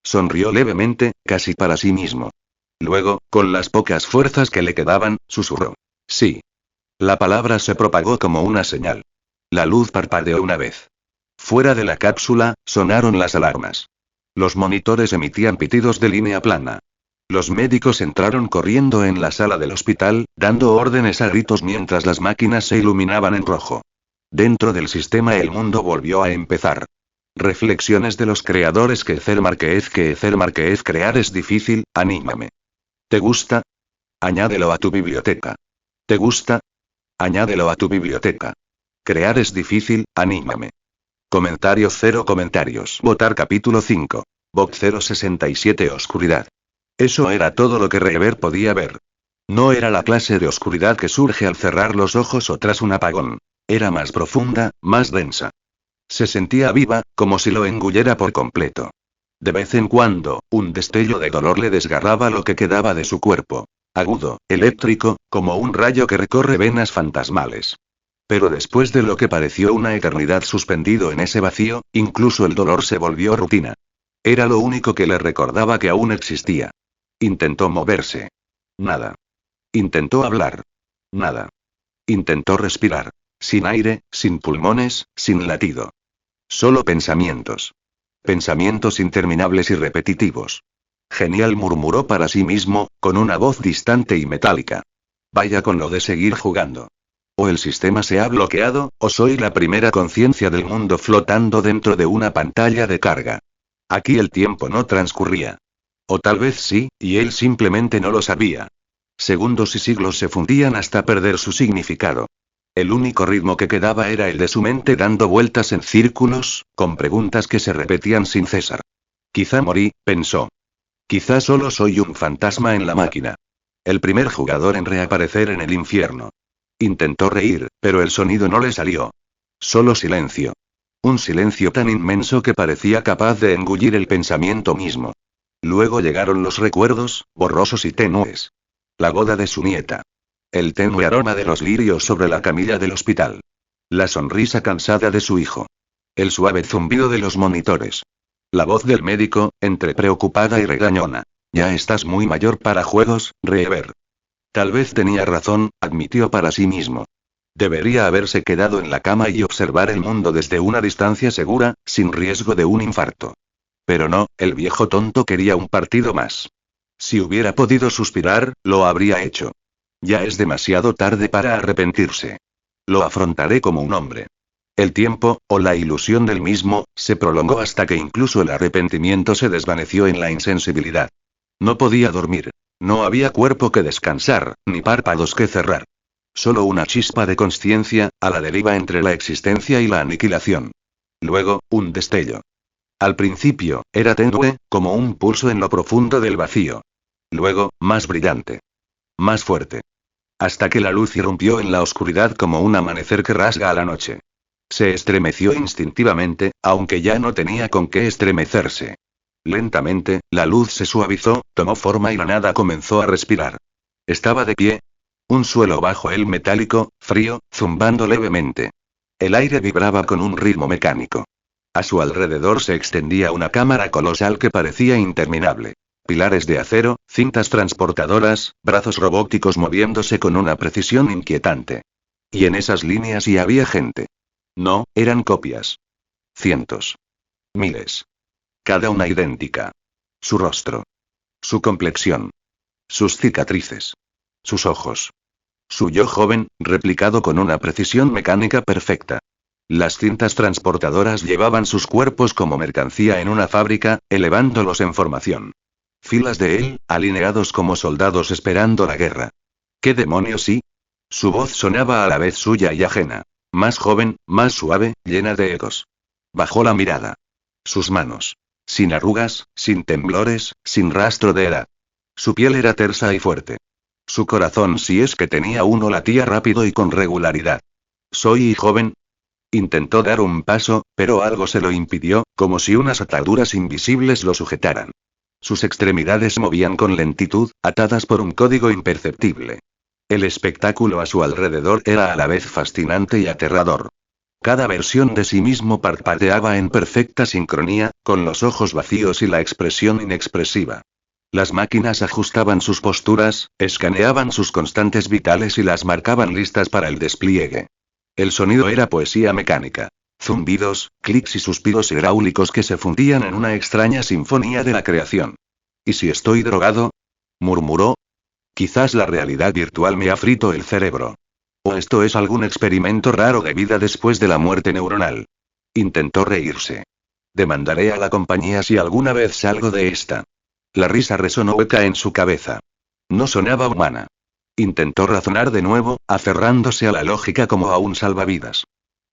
Sonrió levemente, casi para sí mismo. Luego, con las pocas fuerzas que le quedaban, susurró. Sí. La palabra se propagó como una señal. La luz parpadeó una vez. Fuera de la cápsula, sonaron las alarmas. Los monitores emitían pitidos de línea plana. Los médicos entraron corriendo en la sala del hospital, dando órdenes a gritos mientras las máquinas se iluminaban en rojo. Dentro del sistema el mundo volvió a empezar. Reflexiones de los creadores. Que Ezer Márquez crear es difícil, anímame. ¿Te gusta? Añádelo a tu biblioteca. ¿Te gusta? Añádelo a tu biblioteca. Crear es difícil, anímame. Comentarios 0 comentarios. Votar capítulo 5. Bot 067 Oscuridad. Eso era todo lo que Reaver podía ver. No era la clase de oscuridad que surge al cerrar los ojos o tras un apagón. Era más profunda, más densa. Se sentía viva, como si lo engullera por completo. De vez en cuando, un destello de dolor le desgarraba lo que quedaba de su cuerpo. Agudo, eléctrico, como un rayo que recorre venas fantasmales. Pero después de lo que pareció una eternidad suspendido en ese vacío, incluso el dolor se volvió rutina. Era lo único que le recordaba que aún existía. Intentó moverse. Nada. Intentó hablar. Nada. Intentó respirar. Sin aire, sin pulmones, sin latido. Solo pensamientos. Pensamientos interminables y repetitivos. Genial, murmuró para sí mismo, con una voz distante y metálica. Vaya con lo de seguir jugando. O el sistema se ha bloqueado, o soy la primera conciencia del mundo flotando dentro de una pantalla de carga. Aquí el tiempo no transcurría. O tal vez sí, y él simplemente no lo sabía. Segundos y siglos se fundían hasta perder su significado. El único ritmo que quedaba era el de su mente dando vueltas en círculos, con preguntas que se repetían sin cesar. Quizá morí, pensó. Quizá solo soy un fantasma en la máquina. El primer jugador en reaparecer en el infierno. Intentó reír, pero el sonido no le salió. Solo silencio. Un silencio tan inmenso que parecía capaz de engullir el pensamiento mismo. Luego llegaron los recuerdos, borrosos y tenues. La boda de su nieta. El tenue aroma de los lirios sobre la camilla del hospital. La sonrisa cansada de su hijo. El suave zumbido de los monitores. La voz del médico, entre preocupada y regañona. Ya estás muy mayor para juegos, Reaver. Tal vez tenía razón, admitió para sí mismo. Debería haberse quedado en la cama y observar el mundo desde una distancia segura, sin riesgo de un infarto. Pero no, el viejo tonto quería un partido más. Si hubiera podido suspirar, lo habría hecho. Ya es demasiado tarde para arrepentirse. Lo afrontaré como un hombre. El tiempo, o la ilusión del mismo, se prolongó hasta que incluso el arrepentimiento se desvaneció en la insensibilidad. No podía dormir. No había cuerpo que descansar, ni párpados que cerrar. Solo una chispa de conciencia, a la deriva entre la existencia y la aniquilación. Luego, un destello. Al principio, era tenue, como un pulso en lo profundo del vacío. Luego, más brillante. Más fuerte. Hasta que la luz irrumpió en la oscuridad como un amanecer que rasga a la noche. Se estremeció instintivamente, aunque ya no tenía con qué estremecerse. Lentamente, la luz se suavizó, tomó forma y la nada comenzó a respirar. Estaba de pie. Un suelo bajo él metálico, frío, zumbando levemente. El aire vibraba con un ritmo mecánico. A su alrededor se extendía una cámara colosal que parecía interminable. Pilares de acero, cintas transportadoras, brazos robóticos moviéndose con una precisión inquietante. Y en esas líneas sí había gente. No, eran copias. Cientos. Miles. Cada una idéntica. Su rostro. Su complexión. Sus cicatrices. Sus ojos. Su yo joven, replicado con una precisión mecánica perfecta. Las cintas transportadoras llevaban sus cuerpos como mercancía en una fábrica, elevándolos en formación. Filas de él, alineados como soldados esperando la guerra. ¿Qué demonios sí? Su voz sonaba a la vez suya y ajena. Más joven, más suave, llena de ecos. Bajó la mirada. Sus manos. Sin arrugas, sin temblores, sin rastro de edad. Su piel era tersa y fuerte. Su corazón, si es que tenía uno, latía rápido y con regularidad. ¿Soy joven? Intentó dar un paso, pero algo se lo impidió, como si unas ataduras invisibles lo sujetaran. Sus extremidades se movían con lentitud, atadas por un código imperceptible. El espectáculo a su alrededor era a la vez fascinante y aterrador. Cada versión de sí mismo parpadeaba en perfecta sincronía, con los ojos vacíos y la expresión inexpresiva. Las máquinas ajustaban sus posturas, escaneaban sus constantes vitales y las marcaban listas para el despliegue. El sonido era poesía mecánica. Zumbidos, clics y suspiros hidráulicos que se fundían en una extraña sinfonía de la creación. ¿Y si estoy drogado? Murmuró. Quizás la realidad virtual me ha frito el cerebro. O esto es algún experimento raro de vida después de la muerte neuronal. Intentó reírse. Demandaré a la compañía si alguna vez salgo de esta. La risa resonó hueca en su cabeza. No sonaba humana. Intentó razonar de nuevo, aferrándose a la lógica como a un salvavidas.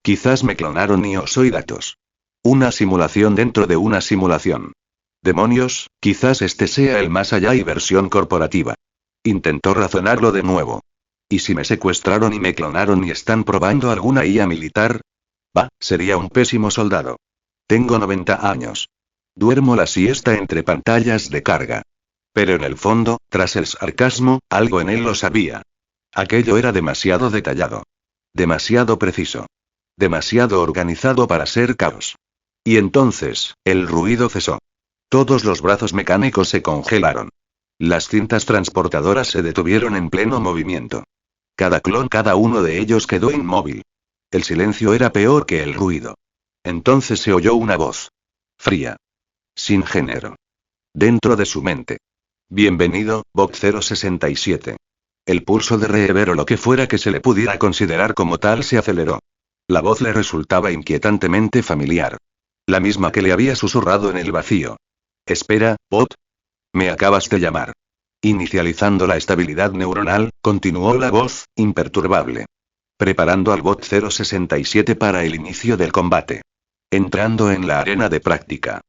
Quizás me clonaron y soy datos. Una simulación dentro de una simulación. Demonios, quizás este sea el más allá y versión corporativa. Intentó razonarlo de nuevo. ¿Y si me secuestraron y me clonaron y están probando alguna IA militar? Bah, sería un pésimo soldado. Tengo 90 años. Duermo la siesta entre pantallas de carga. Pero en el fondo, tras el sarcasmo, algo en él lo sabía. Aquello era demasiado detallado. Demasiado preciso. Demasiado organizado para ser caos. Y entonces, el ruido cesó. Todos los brazos mecánicos se congelaron. Las cintas transportadoras se detuvieron en pleno movimiento. Cada uno de ellos quedó inmóvil. El silencio era peor que el ruido. Entonces se oyó una voz. Fría. Sin género. Dentro de su mente. Bienvenido, Bot 067. El pulso de Reever o lo que fuera que se le pudiera considerar como tal se aceleró. La voz le resultaba inquietantemente familiar. La misma que le había susurrado en el vacío. Espera, Bot. Me acabas de llamar. Inicializando la estabilidad neuronal, continuó la voz, imperturbable. Preparando al Bot 067 para el inicio del combate. Entrando en la arena de práctica.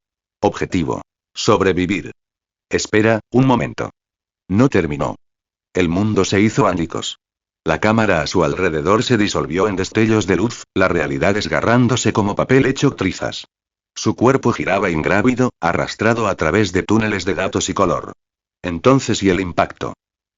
Objetivo. Sobrevivir. Espera, un momento. No terminó. El mundo se hizo ánicos. La cámara a su alrededor se disolvió en destellos de luz, la realidad desgarrándose como papel hecho trizas. Su cuerpo giraba ingrávido, arrastrado a través de túneles de datos y color. Entonces y el impacto.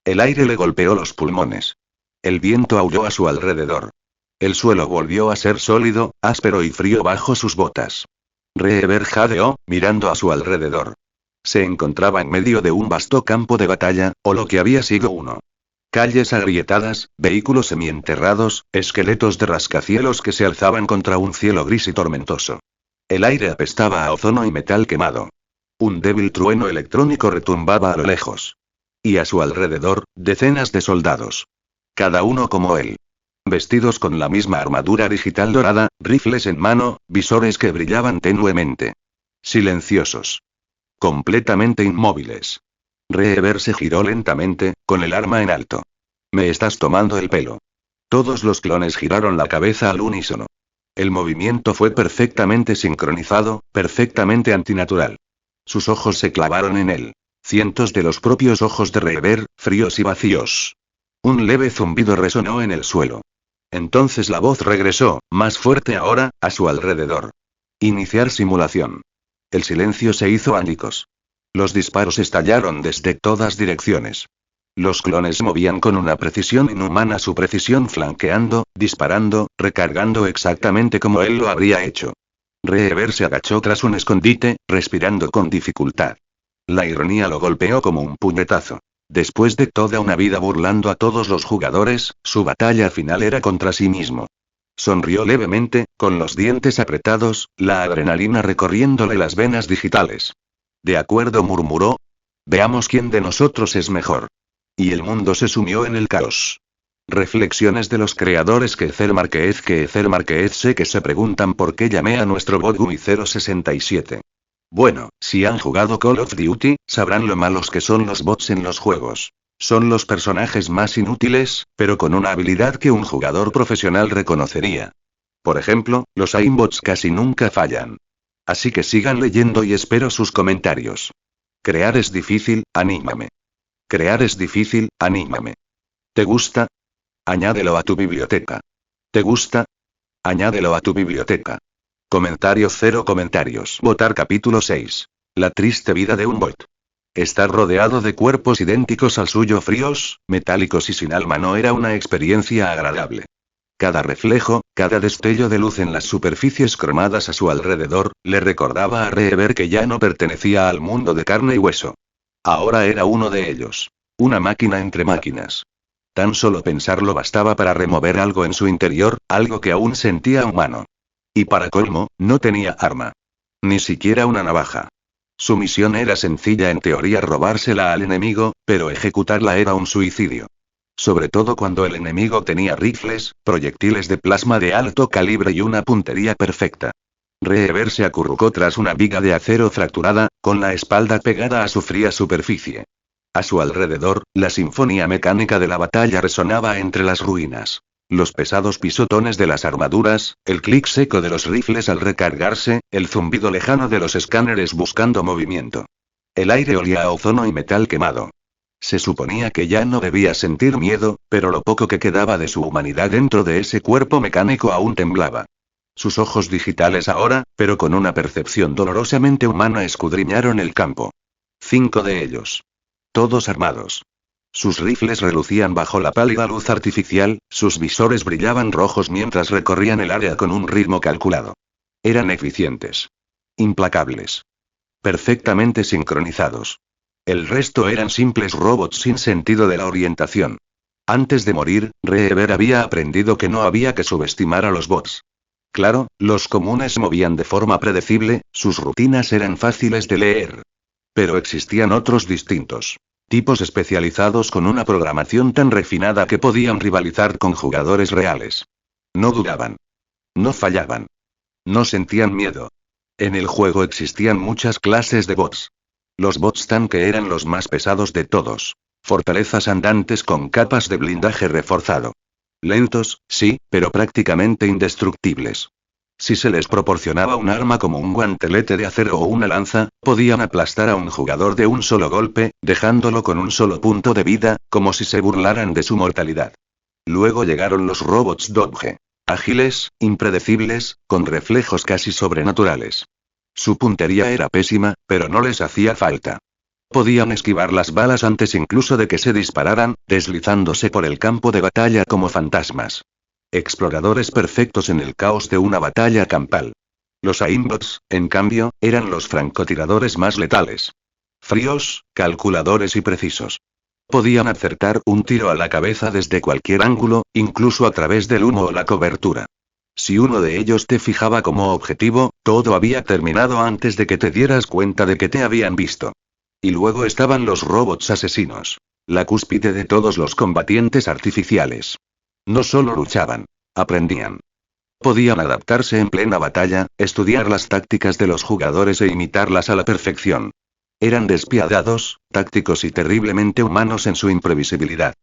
El aire le golpeó los pulmones. El viento aulló a su alrededor. El suelo volvió a ser sólido, áspero y frío bajo sus botas. Reever jadeó, mirando a su alrededor. Se encontraba en medio de un vasto campo de batalla, o lo que había sido uno. Calles agrietadas, vehículos semienterrados, esqueletos de rascacielos que se alzaban contra un cielo gris y tormentoso. El aire apestaba a ozono y metal quemado. Un débil trueno electrónico retumbaba a lo lejos. Y a su alrededor, decenas de soldados. Cada uno como él. Vestidos con la misma armadura digital dorada, rifles en mano, visores que brillaban tenuemente. Silenciosos. Completamente inmóviles. Reever se giró lentamente, con el arma en alto. Me estás tomando el pelo. Todos los clones giraron la cabeza al unísono. El movimiento fue perfectamente sincronizado, perfectamente antinatural. Sus ojos se clavaron en él. Cientos de los propios ojos de Reever, fríos y vacíos. Un leve zumbido resonó en el suelo. Entonces la voz regresó, más fuerte ahora, a su alrededor. Iniciar simulación. El silencio se hizo ánicos. Los disparos estallaron desde todas direcciones. Los clones movían con una precisión inhumana su precisión, flanqueando, disparando, recargando exactamente como él lo habría hecho. Reever se agachó tras un escondite, respirando con dificultad. La ironía lo golpeó como un puñetazo. Después de toda una vida burlando a todos los jugadores, su batalla final era contra sí mismo. Sonrió levemente, con los dientes apretados, la adrenalina recorriéndole las venas digitales. De acuerdo, murmuró. Veamos quién de nosotros es mejor. Y el mundo se sumió en el caos. Reflexiones de los creadores que Ezel Márquez sé que se preguntan por qué llamé a nuestro bot Gumi067. Bueno, si han jugado Call of Duty, sabrán lo malos que son los bots en los juegos. Son los personajes más inútiles, pero con una habilidad que un jugador profesional reconocería. Por ejemplo, los aimbots casi nunca fallan. Así que sigan leyendo y espero sus comentarios. Crear es difícil, anímame. Crear es difícil, anímame. ¿Te gusta? Añádelo a tu biblioteca. ¿Te gusta? Añádelo a tu biblioteca. Comentario 0 comentarios. Votar capítulo 6. La triste vida de un bot. Estar rodeado de cuerpos idénticos al suyo, fríos, metálicos y sin alma, no era una experiencia agradable. Cada reflejo, cada destello de luz en las superficies cromadas a su alrededor, le recordaba a Reever que ya no pertenecía al mundo de carne y hueso. Ahora era uno de ellos. Una máquina entre máquinas. Tan solo pensarlo bastaba para remover algo en su interior, algo que aún sentía humano. Y para colmo, no tenía arma. Ni siquiera una navaja. Su misión era sencilla en teoría: robársela al enemigo, pero ejecutarla era un suicidio. Sobre todo cuando el enemigo tenía rifles, proyectiles de plasma de alto calibre y una puntería perfecta. Reever se acurrucó tras una viga de acero fracturada, con la espalda pegada a su fría superficie. A su alrededor, la sinfonía mecánica de la batalla resonaba entre las ruinas. Los pesados pisotones de las armaduras, el clic seco de los rifles al recargarse, el zumbido lejano de los escáneres buscando movimiento. El aire olía a ozono y metal quemado. Se suponía que ya no debía sentir miedo, pero lo poco que quedaba de su humanidad dentro de ese cuerpo mecánico aún temblaba. Sus ojos digitales ahora, pero con una percepción dolorosamente humana, escudriñaron el campo. 5 de ellos. Todos armados. Sus rifles relucían bajo la pálida luz artificial, sus visores brillaban rojos mientras recorrían el área con un ritmo calculado. Eran eficientes. Implacables. Perfectamente sincronizados. El resto eran simples robots sin sentido de la orientación. Antes de morir, Reever había aprendido que no había que subestimar a los bots. Claro, los comunes movían de forma predecible, sus rutinas eran fáciles de leer. Pero existían otros distintos. Tipos especializados con una programación tan refinada que podían rivalizar con jugadores reales. No dudaban. No fallaban. No sentían miedo. En el juego existían muchas clases de bots. Los bots tanque eran los más pesados de todos. Fortalezas andantes con capas de blindaje reforzado. Lentos, sí, pero prácticamente indestructibles. Si se les proporcionaba un arma como un guantelete de acero o una lanza, podían aplastar a un jugador de un solo golpe, dejándolo con un solo punto de vida, como si se burlaran de su mortalidad. Luego llegaron los robots Dodge. Ágiles, impredecibles, con reflejos casi sobrenaturales. Su puntería era pésima, pero no les hacía falta. Podían esquivar las balas antes incluso de que se dispararan, deslizándose por el campo de batalla como fantasmas. Exploradores perfectos en el caos de una batalla campal. Los aimbots, en cambio, eran los francotiradores más letales. Fríos, calculadores y precisos. Podían acertar un tiro a la cabeza desde cualquier ángulo, incluso a través del humo o la cobertura. Si uno de ellos te fijaba como objetivo, todo había terminado antes de que te dieras cuenta de que te habían visto. Y luego estaban los robots asesinos. La cúspide de todos los combatientes artificiales. No solo luchaban, aprendían. Podían adaptarse en plena batalla, estudiar las tácticas de los jugadores e imitarlas a la perfección. Eran despiadados, tácticos y terriblemente humanos en su imprevisibilidad.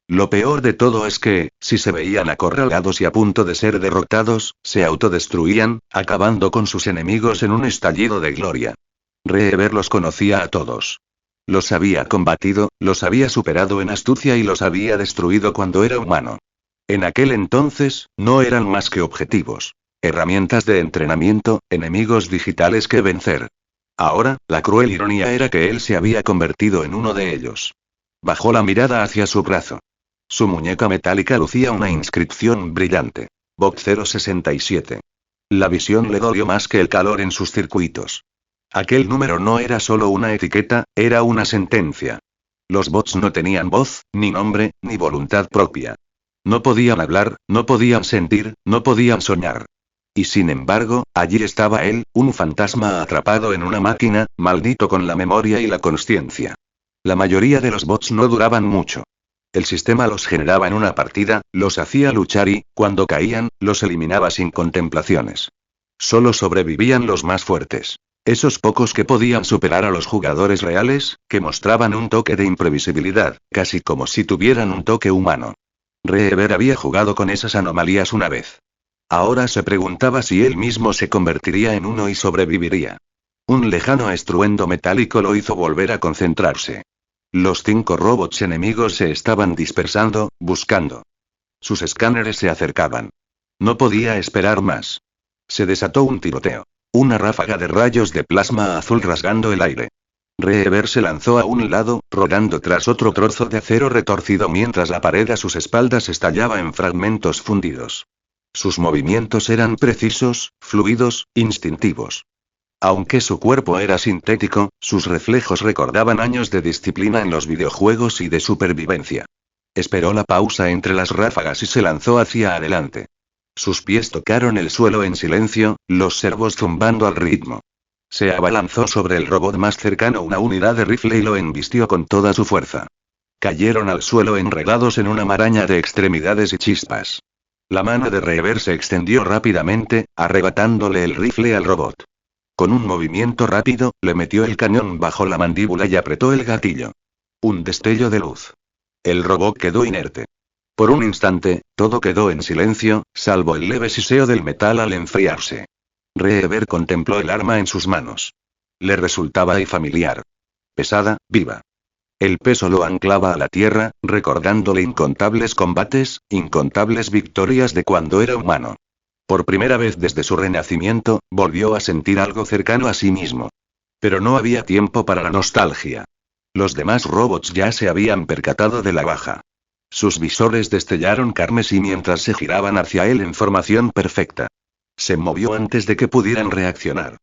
Lo peor de todo es que, si se veían acorralados y a punto de ser derrotados, se autodestruían, acabando con sus enemigos en un estallido de gloria. Reever los conocía a todos. Los había combatido, los había superado en astucia y los había destruido cuando era humano. En aquel entonces, no eran más que objetivos. Herramientas de entrenamiento, enemigos digitales que vencer. Ahora, la cruel ironía era que él se había convertido en uno de ellos. Bajó la mirada hacia su brazo. Su muñeca metálica lucía una inscripción brillante. Bot 067. La visión le dolió más que el calor en sus circuitos. Aquel número no era solo una etiqueta, era una sentencia. Los bots no tenían voz, ni nombre, ni voluntad propia. No podían hablar, no podían sentir, no podían soñar. Y sin embargo, allí estaba él, un fantasma atrapado en una máquina, maldito con la memoria y la consciencia. La mayoría de los bots no duraban mucho. El sistema los generaba en una partida, los hacía luchar y, cuando caían, los eliminaba sin contemplaciones. Solo sobrevivían los más fuertes. Esos pocos que podían superar a los jugadores reales, que mostraban un toque de imprevisibilidad, casi como si tuvieran un toque humano. Reever había jugado con esas anomalías una vez. Ahora se preguntaba si él mismo se convertiría en uno y sobreviviría. Un lejano estruendo metálico lo hizo volver a concentrarse. Los 5 robots enemigos se estaban dispersando, buscando. Sus escáneres se acercaban. No podía esperar más. Se desató un tiroteo. Una ráfaga de rayos de plasma azul rasgando el aire. Reever se lanzó a un lado, rodando tras otro trozo de acero retorcido mientras la pared a sus espaldas estallaba en fragmentos fundidos. Sus movimientos eran precisos, fluidos, instintivos. Aunque su cuerpo era sintético, sus reflejos recordaban años de disciplina en los videojuegos y de supervivencia. Esperó la pausa entre las ráfagas y se lanzó hacia adelante. Sus pies tocaron el suelo en silencio, los servos zumbando al ritmo. Se abalanzó sobre el robot más cercano, una unidad de rifle, y lo embistió con toda su fuerza. Cayeron al suelo enredados en una maraña de extremidades y chispas. La mano de Reever se extendió rápidamente, arrebatándole el rifle al robot. Con un movimiento rápido, le metió el cañón bajo la mandíbula y apretó el gatillo. Un destello de luz. El robot quedó inerte. Por un instante, todo quedó en silencio, salvo el leve siseo del metal al enfriarse. Reever contempló el arma en sus manos. Le resultaba familiar. Pesada, viva. El peso lo anclaba a la tierra, recordándole incontables combates, incontables victorias de cuando era humano. Por primera vez desde su renacimiento, volvió a sentir algo cercano a sí mismo. Pero no había tiempo para la nostalgia. Los demás robots ya se habían percatado de la baja. Sus visores destellaron carmesí mientras se giraban hacia él en formación perfecta. Se movió antes de que pudieran reaccionar.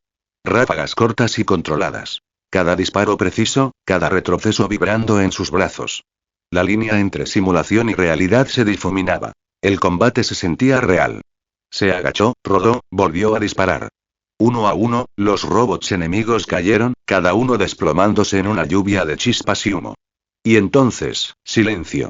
Ráfagas cortas y controladas. Cada disparo preciso, cada retroceso vibrando en sus brazos. La línea entre simulación y realidad se difuminaba. El combate se sentía real. Se agachó, rodó, volvió a disparar. Uno a uno, los robots enemigos cayeron, cada uno desplomándose en una lluvia de chispas y humo. Y entonces, silencio.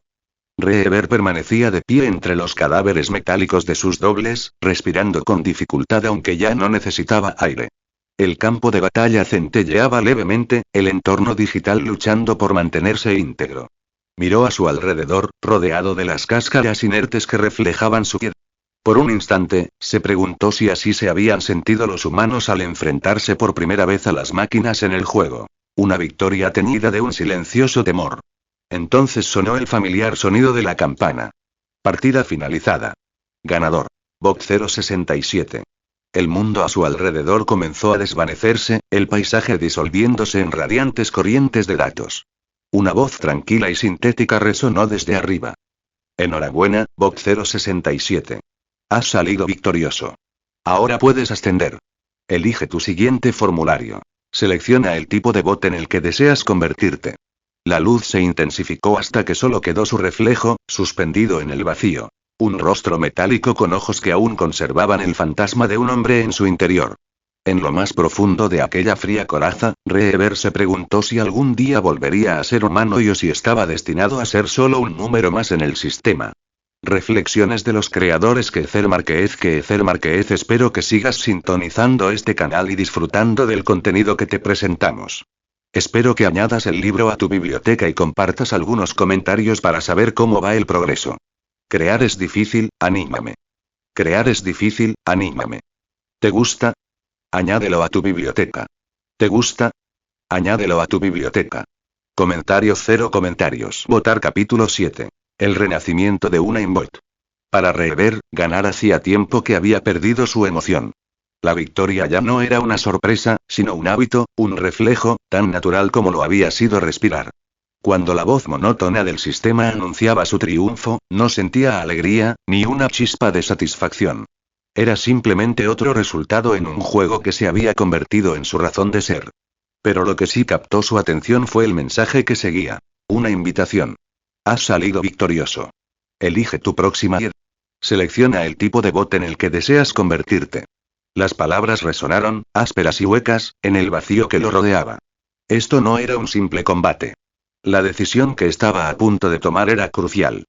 Reever permanecía de pie entre los cadáveres metálicos de sus dobles, respirando con dificultad aunque ya no necesitaba aire. El campo de batalla centelleaba levemente, el entorno digital luchando por mantenerse íntegro. Miró a su alrededor, rodeado de las cáscaras inertes que reflejaban su piel. Por un instante, se preguntó si así se habían sentido los humanos al enfrentarse por primera vez a las máquinas en el juego. Una victoria teñida de un silencioso temor. Entonces sonó el familiar sonido de la campana. Partida finalizada. Ganador. Bot 067. El mundo a su alrededor comenzó a desvanecerse, el paisaje disolviéndose en radiantes corrientes de datos. Una voz tranquila y sintética resonó desde arriba. Enhorabuena, Bot 067. Has salido victorioso. Ahora puedes ascender. Elige tu siguiente formulario. Selecciona el tipo de bot en el que deseas convertirte. La luz se intensificó hasta que solo quedó su reflejo, suspendido en el vacío. Un rostro metálico con ojos que aún conservaban el fantasma de un hombre en su interior. En lo más profundo de aquella fría coraza, Reever se preguntó si algún día volvería a ser humano y o si estaba destinado a ser solo un número más en el sistema. Reflexiones de los creadores Queezer Márquez. Espero que sigas sintonizando este canal y disfrutando del contenido que te presentamos. Espero que añadas el libro a tu biblioteca y compartas algunos comentarios para saber cómo va el progreso. Crear es difícil, anímame. Crear es difícil, anímame. ¿Te gusta? Añádelo a tu biblioteca. ¿Te gusta? Añádelo a tu biblioteca. Comentario 0 comentarios. Votar capítulo 7. El renacimiento de una Aimbot. Para Rever, ganar hacía tiempo que había perdido su emoción. La victoria ya no era una sorpresa, sino un hábito, un reflejo, tan natural como lo había sido respirar. Cuando la voz monótona del sistema anunciaba su triunfo, no sentía alegría, ni una chispa de satisfacción. Era simplemente otro resultado en un juego que se había convertido en su razón de ser. Pero lo que sí captó su atención fue el mensaje que seguía. Una invitación. Has salido victorioso. Elige tu próxima id. Selecciona el tipo de bot en el que deseas convertirte. Las palabras resonaron, ásperas y huecas, en el vacío que lo rodeaba. Esto no era un simple combate. La decisión que estaba a punto de tomar era crucial.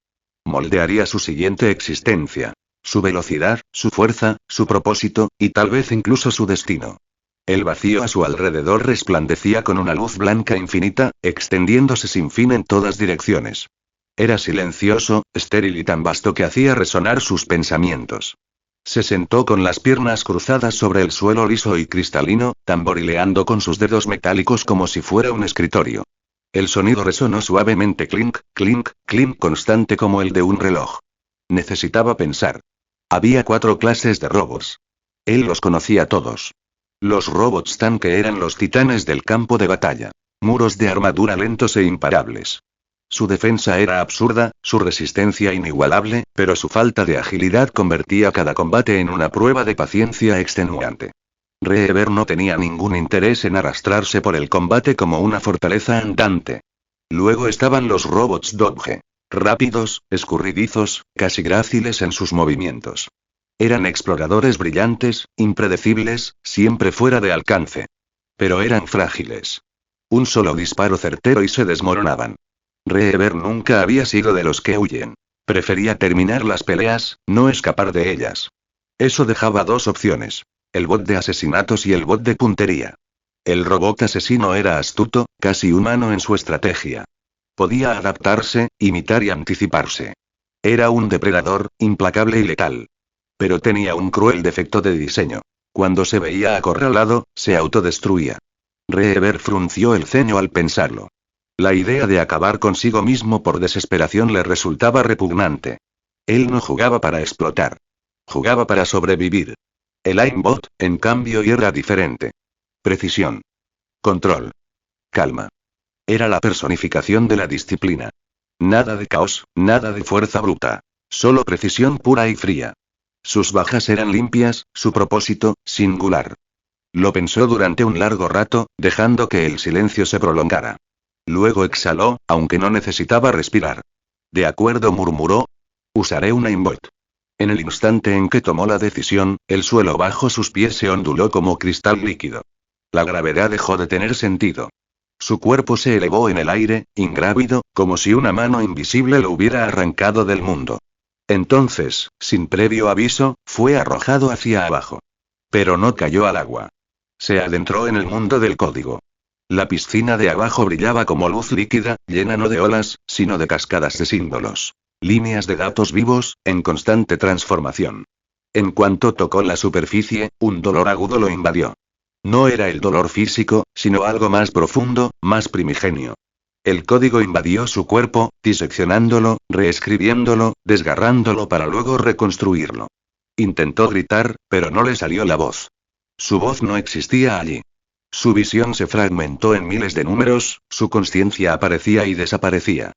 Moldearía su siguiente existencia. Su velocidad, su fuerza, su propósito, y tal vez incluso su destino. El vacío a su alrededor resplandecía con una luz blanca infinita, extendiéndose sin fin en todas direcciones. Era silencioso, estéril y tan vasto que hacía resonar sus pensamientos. Se sentó con las piernas cruzadas sobre el suelo liso y cristalino, tamborileando con sus dedos metálicos como si fuera un escritorio. El sonido resonó suavemente clink, clink, clink constante como el de un reloj. Necesitaba pensar. Había 4 clases de robots. Él los conocía todos. Los robots tanque eran los titanes del campo de batalla. Muros de armadura lentos e imparables. Su defensa era absurda, su resistencia inigualable, pero su falta de agilidad convertía cada combate en una prueba de paciencia extenuante. Rever no tenía ningún interés en arrastrarse por el combate como una fortaleza andante. Luego estaban los robots Dodge. Rápidos, escurridizos, casi gráciles en sus movimientos. Eran exploradores brillantes, impredecibles, siempre fuera de alcance. Pero eran frágiles. Un solo disparo certero y se desmoronaban. Rever nunca había sido de los que huyen. Prefería terminar las peleas, no escapar de ellas. Eso dejaba 2 opciones. El bot de asesinatos y el bot de puntería. El robot asesino era astuto, casi humano en su estrategia. Podía adaptarse, imitar y anticiparse. Era un depredador, implacable y letal. Pero tenía un cruel defecto de diseño. Cuando se veía acorralado, se autodestruía. Rever frunció el ceño al pensarlo. La idea de acabar consigo mismo por desesperación le resultaba repugnante. Él no jugaba para explotar. Jugaba para sobrevivir. El Aimbot, en cambio, era diferente. Precisión. Control. Calma. Era la personificación de la disciplina. Nada de caos, nada de fuerza bruta. Solo precisión pura y fría. Sus bajas eran limpias, su propósito, singular. Lo pensó durante un largo rato, dejando que el silencio se prolongara. Luego exhaló, aunque no necesitaba respirar. De acuerdo, murmuró. Usaré una Aimbot. En el instante en que tomó la decisión, el suelo bajo sus pies se onduló como cristal líquido. La gravedad dejó de tener sentido. Su cuerpo se elevó en el aire, ingrávido, como si una mano invisible lo hubiera arrancado del mundo. Entonces, sin previo aviso, fue arrojado hacia abajo. Pero no cayó al agua. Se adentró en el mundo del código. La piscina de abajo brillaba como luz líquida, llena no de olas, sino de cascadas de símbolos. Líneas de datos vivos, en constante transformación. En cuanto tocó la superficie, un dolor agudo lo invadió. No era el dolor físico, sino algo más profundo, más primigenio. El código invadió su cuerpo, diseccionándolo, reescribiéndolo, desgarrándolo para luego reconstruirlo. Intentó gritar, pero no le salió la voz. Su voz no existía allí. Su visión se fragmentó en miles de números, su consciencia aparecía y desaparecía.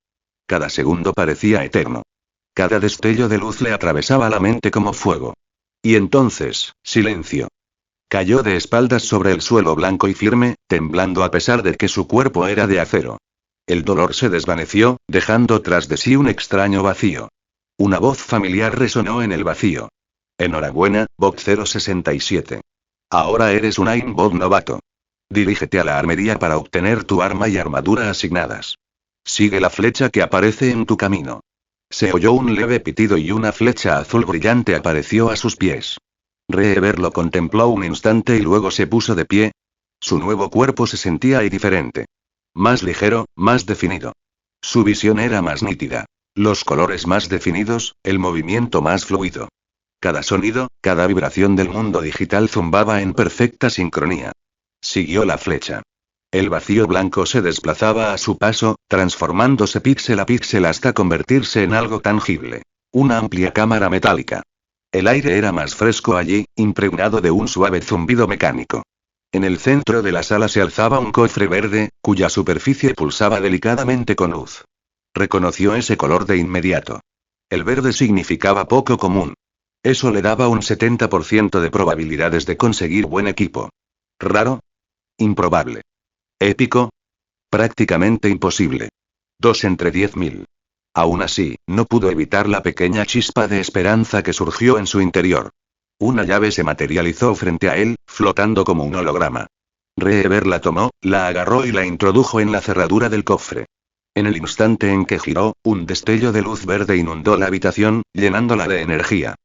Cada segundo parecía eterno. Cada destello de luz le atravesaba la mente como fuego. Y entonces, silencio. Cayó de espaldas sobre el suelo blanco y firme, temblando a pesar de que su cuerpo era de acero. El dolor se desvaneció, dejando tras de sí un extraño vacío. Una voz familiar resonó en el vacío. Enhorabuena, Bot 067. Ahora eres un Aimbot novato. Dirígete a la armería para obtener tu arma y armadura asignadas. Sigue la flecha que aparece en tu camino. Se oyó un leve pitido y una flecha azul brillante apareció a sus pies. Reaver lo contempló un instante y luego se puso de pie. Su nuevo cuerpo se sentía diferente. Más ligero, más definido. Su visión era más nítida. Los colores más definidos, el movimiento más fluido. Cada sonido, cada vibración del mundo digital zumbaba en perfecta sincronía. Siguió la flecha. El vacío blanco se desplazaba a su paso, transformándose píxel a píxel hasta convertirse en algo tangible. Una amplia cámara metálica. El aire era más fresco allí, impregnado de un suave zumbido mecánico. En el centro de la sala se alzaba un cofre verde, cuya superficie pulsaba delicadamente con luz. Reconoció ese color de inmediato. El verde significaba poco común. Eso le daba un 70% de probabilidades de conseguir buen equipo. ¿Raro? Improbable. ¿Épico? Prácticamente imposible. 2 entre 10.000. Aún así, no pudo evitar la pequeña chispa de esperanza que surgió en su interior. Una llave se materializó frente a él, flotando como un holograma. Reaver la tomó, la agarró y la introdujo en la cerradura del cofre. En el instante en que giró, un destello de luz verde inundó la habitación, llenándola de energía.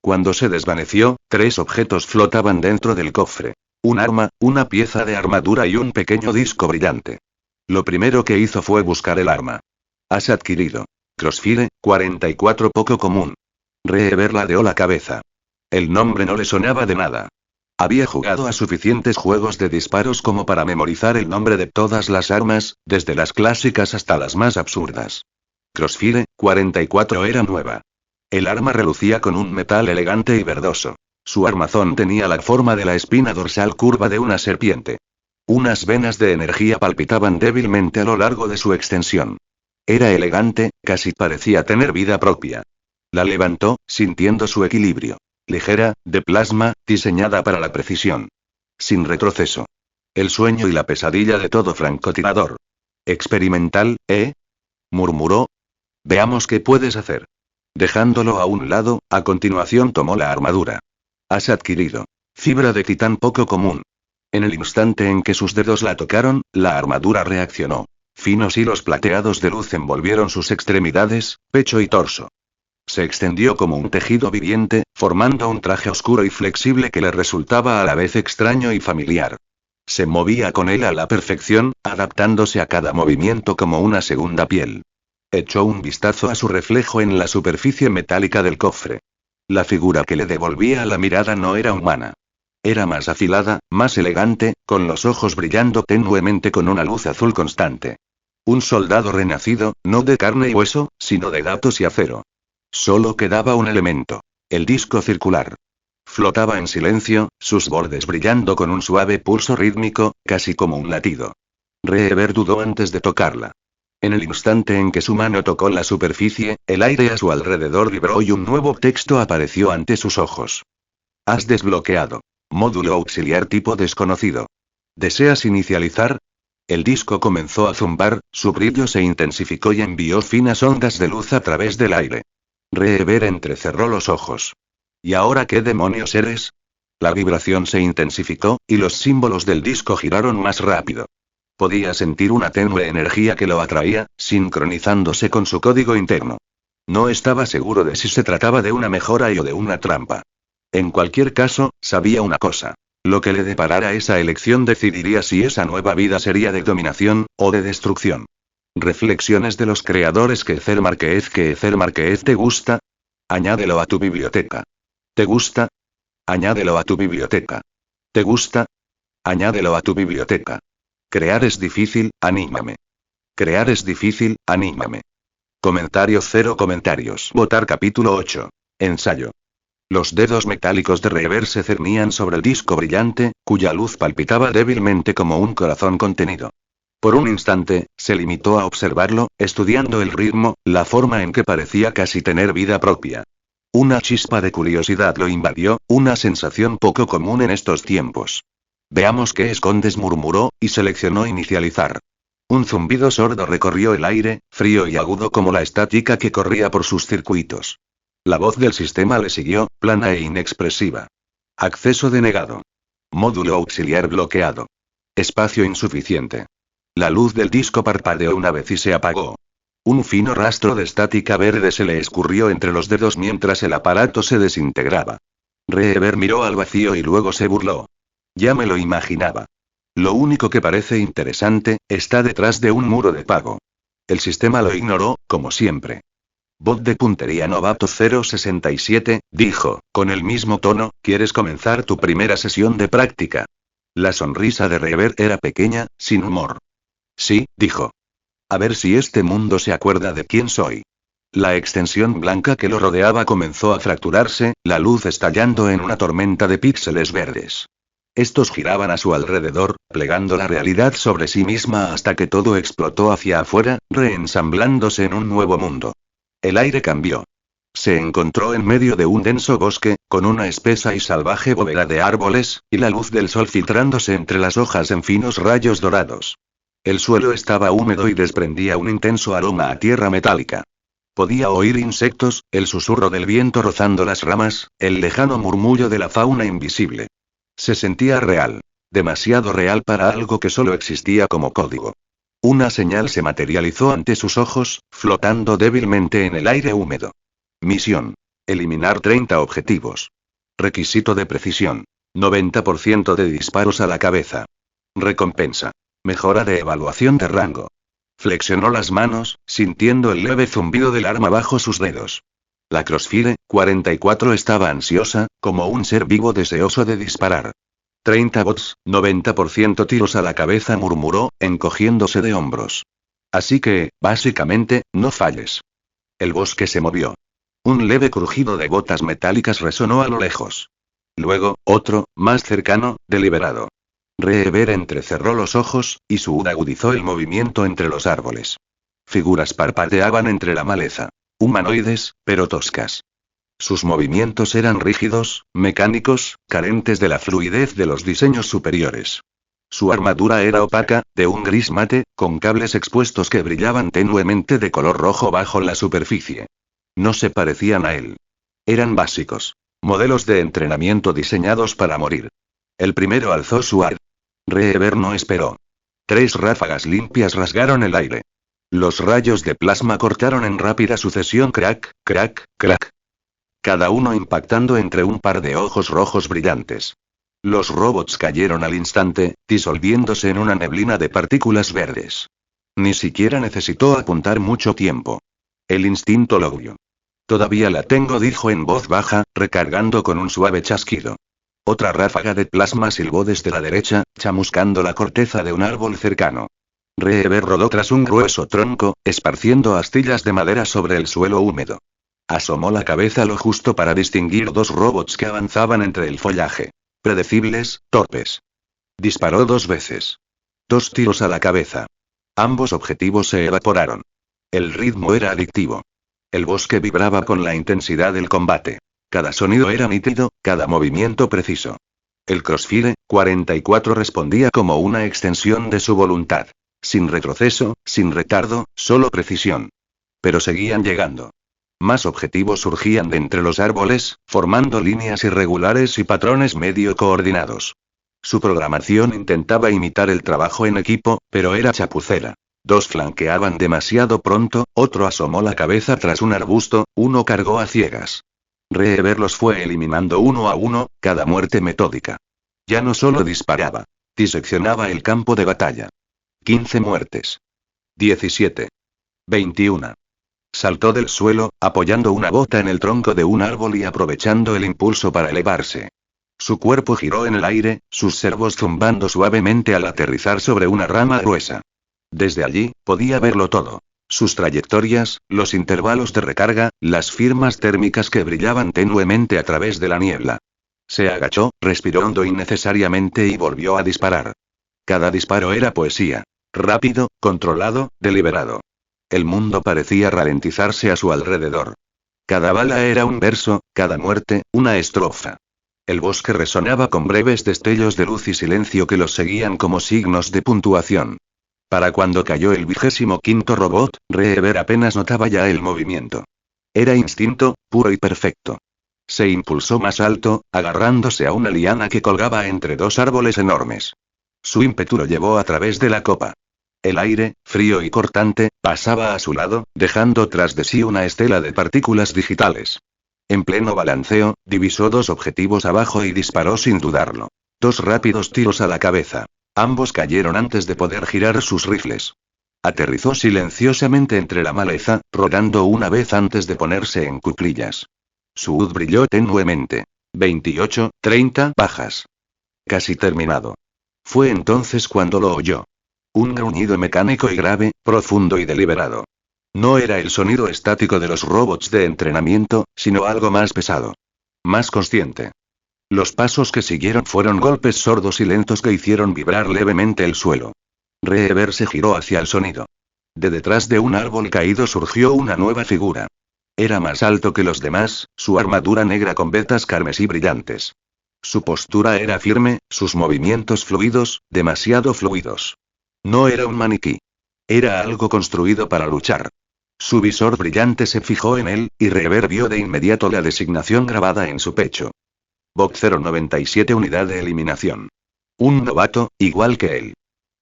Cuando se desvaneció, 3 objetos flotaban dentro del cofre. Un arma, una pieza de armadura y un pequeño disco brillante. Lo primero que hizo fue buscar el arma. Has adquirido. Crossfire, 44 poco común. Reaver ladeó la cabeza. El nombre no le sonaba de nada. Había jugado a suficientes juegos de disparos como para memorizar el nombre de todas las armas, desde las clásicas hasta las más absurdas. Crossfire, 44 era nueva. El arma relucía con un metal elegante y verdoso. Su armazón tenía la forma de la espina dorsal curva de una serpiente. Unas venas de energía palpitaban débilmente a lo largo de su extensión. Era elegante, casi parecía tener vida propia. La levantó, sintiendo su equilibrio. Ligera, de plasma, diseñada para la precisión. Sin retroceso. El sueño y la pesadilla de todo francotirador. Experimental, ¿eh? Murmuró. Veamos qué puedes hacer. Dejándolo a un lado, a continuación tomó la armadura. Has adquirido. Fibra de titán poco común. En el instante en que sus dedos la tocaron, la armadura reaccionó. Finos hilos plateados de luz envolvieron sus extremidades, pecho y torso. Se extendió como un tejido viviente, formando un traje oscuro y flexible que le resultaba a la vez extraño y familiar. Se movía con él a la perfección, adaptándose a cada movimiento como una segunda piel. Echó un vistazo a su reflejo en la superficie metálica del cofre. La figura que le devolvía la mirada no era humana. Era más afilada, más elegante, con los ojos brillando tenuemente con una luz azul constante. Un soldado renacido, no de carne y hueso, sino de datos y acero. Solo quedaba un elemento. El disco circular. Flotaba en silencio, sus bordes brillando con un suave pulso rítmico, casi como un latido. Reaver dudó antes de tocarla. En el instante en que su mano tocó la superficie, el aire a su alrededor vibró y un nuevo texto apareció ante sus ojos. Has desbloqueado. Módulo auxiliar tipo desconocido. ¿Deseas inicializar? El disco comenzó a zumbar, su brillo se intensificó y envió finas ondas de luz a través del aire. Reaver entrecerró los ojos. ¿Y ahora qué demonios eres? La vibración se intensificó, y los símbolos del disco giraron más rápido. Podía sentir una tenue energía que lo atraía, sincronizándose con su código interno. No estaba seguro de si se trataba de una mejora o de una trampa. En cualquier caso, sabía una cosa. Lo que le deparara esa elección decidiría si esa nueva vida sería de dominación, o de destrucción. Reflexiones de los creadores. ¿Que Ezer Márquez te gusta? Añádelo a tu biblioteca. ¿Te gusta? Añádelo a tu biblioteca. ¿Te gusta? Añádelo a tu biblioteca. Crear es difícil, anímame. Crear es difícil, anímame. Comentario 0 comentarios. Votar capítulo 8. Ensayo. Los dedos metálicos de Reaver se cernían sobre el disco brillante, cuya luz palpitaba débilmente como un corazón contenido. Por un instante, se limitó a observarlo, estudiando el ritmo, la forma en que parecía casi tener vida propia. Una chispa de curiosidad lo invadió, una sensación poco común en estos tiempos. Veamos qué escondes, murmuró, y seleccionó inicializar. Un zumbido sordo recorrió el aire, frío y agudo como la estática que corría por sus circuitos. La voz del sistema le siguió, plana e inexpresiva. Acceso denegado. Módulo auxiliar bloqueado. Espacio insuficiente. La luz del disco parpadeó una vez y se apagó. Un fino rastro de estática verde se le escurrió entre los dedos mientras el aparato se desintegraba. Reever miró al vacío y luego se burló. Ya me lo imaginaba. Lo único que parece interesante, está detrás de un muro de pago. El sistema lo ignoró, como siempre. Bot de puntería novato 067, dijo, con el mismo tono, ¿quieres comenzar tu primera sesión de práctica? La sonrisa de Reever era pequeña, sin humor. Sí, dijo. A ver si este mundo se acuerda de quién soy. La extensión blanca que lo rodeaba comenzó a fracturarse, la luz estallando en una tormenta de píxeles verdes. Estos giraban a su alrededor, plegando la realidad sobre sí misma hasta que todo explotó hacia afuera, reensamblándose en un nuevo mundo. El aire cambió. Se encontró en medio de un denso bosque, con una espesa y salvaje bóveda de árboles, y la luz del sol filtrándose entre las hojas en finos rayos dorados. El suelo estaba húmedo y desprendía un intenso aroma a tierra metálica. Podía oír insectos, el susurro del viento rozando las ramas, el lejano murmullo de la fauna invisible. Se sentía real. Demasiado real para algo que solo existía como código. Una señal se materializó ante sus ojos, flotando débilmente en el aire húmedo. Misión. Eliminar 30 objetivos. Requisito de precisión. 90% de disparos a la cabeza. Recompensa. Mejora de evaluación de rango. Flexionó las manos, sintiendo el leve zumbido del arma bajo sus dedos. La Crossfire 44 estaba ansiosa, como un ser vivo deseoso de disparar. 30 bots, 90% tiros a la cabeza, murmuró, encogiéndose de hombros. Así que, básicamente, no falles. El bosque se movió. Un leve crujido de botas metálicas resonó a lo lejos. Luego, otro, más cercano, deliberado. Reever entrecerró los ojos, y su UD agudizó el movimiento entre los árboles. Figuras parpadeaban entre la maleza. Humanoides, pero toscas. Sus movimientos eran rígidos, mecánicos, carentes de la fluidez de los diseños superiores. Su armadura era opaca, de un gris mate, con cables expuestos que brillaban tenuemente de color rojo bajo la superficie. No se parecían a él. Eran básicos. Modelos de entrenamiento diseñados para morir. El primero alzó su arma. Reever no esperó. 3 ráfagas limpias rasgaron el aire. Los rayos de plasma cortaron en rápida sucesión crack, crack, crack. Cada uno impactando entre un par de ojos rojos brillantes. Los robots cayeron al instante, disolviéndose en una neblina de partículas verdes. Ni siquiera necesitó apuntar mucho tiempo. El instinto lo guió. Todavía la tengo, dijo en voz baja, recargando con un suave chasquido. Otra ráfaga de plasma silbó desde la derecha, chamuscando la corteza de un árbol cercano. Reever rodó tras un grueso tronco, esparciendo astillas de madera sobre el suelo húmedo. Asomó la cabeza lo justo para distinguir 2 robots que avanzaban entre el follaje. Predecibles, torpes. Disparó 2 veces. 2 tiros a la cabeza. Ambos objetivos se evaporaron. El ritmo era adictivo. El bosque vibraba con la intensidad del combate. Cada sonido era nítido, cada movimiento preciso. El Crossfire 44 respondía como una extensión de su voluntad. Sin retroceso, sin retardo, solo precisión. Pero seguían llegando. Más objetivos surgían de entre los árboles, formando líneas irregulares y patrones medio coordinados. Su programación intentaba imitar el trabajo en equipo, pero era chapucera. 2 flanqueaban demasiado pronto, otro asomó la cabeza tras un arbusto, uno cargó a ciegas. Reever los fue eliminando uno a uno, cada muerte metódica. Ya no solo disparaba. Diseccionaba el campo de batalla. 15 muertes. 17. 21. Saltó del suelo, apoyando una bota en el tronco de un árbol y aprovechando el impulso para elevarse. Su cuerpo giró en el aire, sus servos zumbando suavemente al aterrizar sobre una rama gruesa. Desde allí, podía verlo todo. Sus trayectorias, los intervalos de recarga, las firmas térmicas que brillaban tenuemente a través de la niebla. Se agachó, respiró hondo innecesariamente y volvió a disparar. Cada disparo era poesía. Rápido, controlado, deliberado. El mundo parecía ralentizarse a su alrededor. Cada bala era un verso, cada muerte, una estrofa. El bosque resonaba con breves destellos de luz y silencio que los seguían como signos de puntuación. Para cuando cayó el 25º robot, Reever apenas notaba ya el movimiento. Era instinto, puro y perfecto. Se impulsó más alto, agarrándose a una liana que colgaba entre 2 árboles enormes. Su ímpetu lo llevó a través de la copa. El aire, frío y cortante, pasaba a su lado, dejando tras de sí una estela de partículas digitales. En pleno balanceo, divisó dos objetivos abajo y disparó sin dudarlo. Dos rápidos tiros a la cabeza. Ambos cayeron antes de poder girar sus rifles. Aterrizó silenciosamente entre la maleza, rodando una vez antes de ponerse en cuclillas. Su huz brilló tenuemente. 28, 30 pajas. Casi terminado. Fue entonces cuando lo oyó. Un gruñido mecánico y grave, profundo y deliberado. No era el sonido estático de los robots de entrenamiento, sino algo más pesado. Más consciente. Los pasos que siguieron fueron golpes sordos y lentos que hicieron vibrar levemente el suelo. Reever se giró hacia el sonido. De detrás de un árbol caído surgió una nueva figura. Era más alto que los demás, su armadura negra con vetas carmesí brillantes. Su postura era firme, sus movimientos fluidos, demasiado fluidos. No era un maniquí. Era algo construido para luchar. Su visor brillante se fijó en él, y Reever vio de inmediato la designación grabada en su pecho. Bot 097 unidad de eliminación. Un novato, igual que él.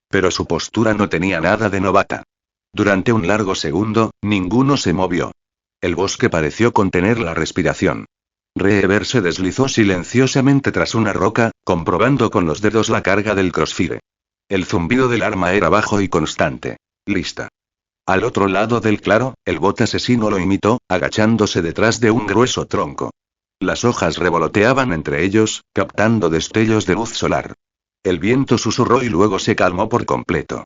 Pero su postura no tenía nada de novata. Durante un largo segundo, ninguno se movió. El bosque pareció contener la respiración. Reever se deslizó silenciosamente tras una roca, comprobando con los dedos la carga del crossfire. El zumbido del arma era bajo y constante. Lista. Al otro lado del claro, el bot asesino lo imitó, agachándose detrás de un grueso tronco. Las hojas revoloteaban entre ellos, captando destellos de luz solar. El viento susurró y luego se calmó por completo.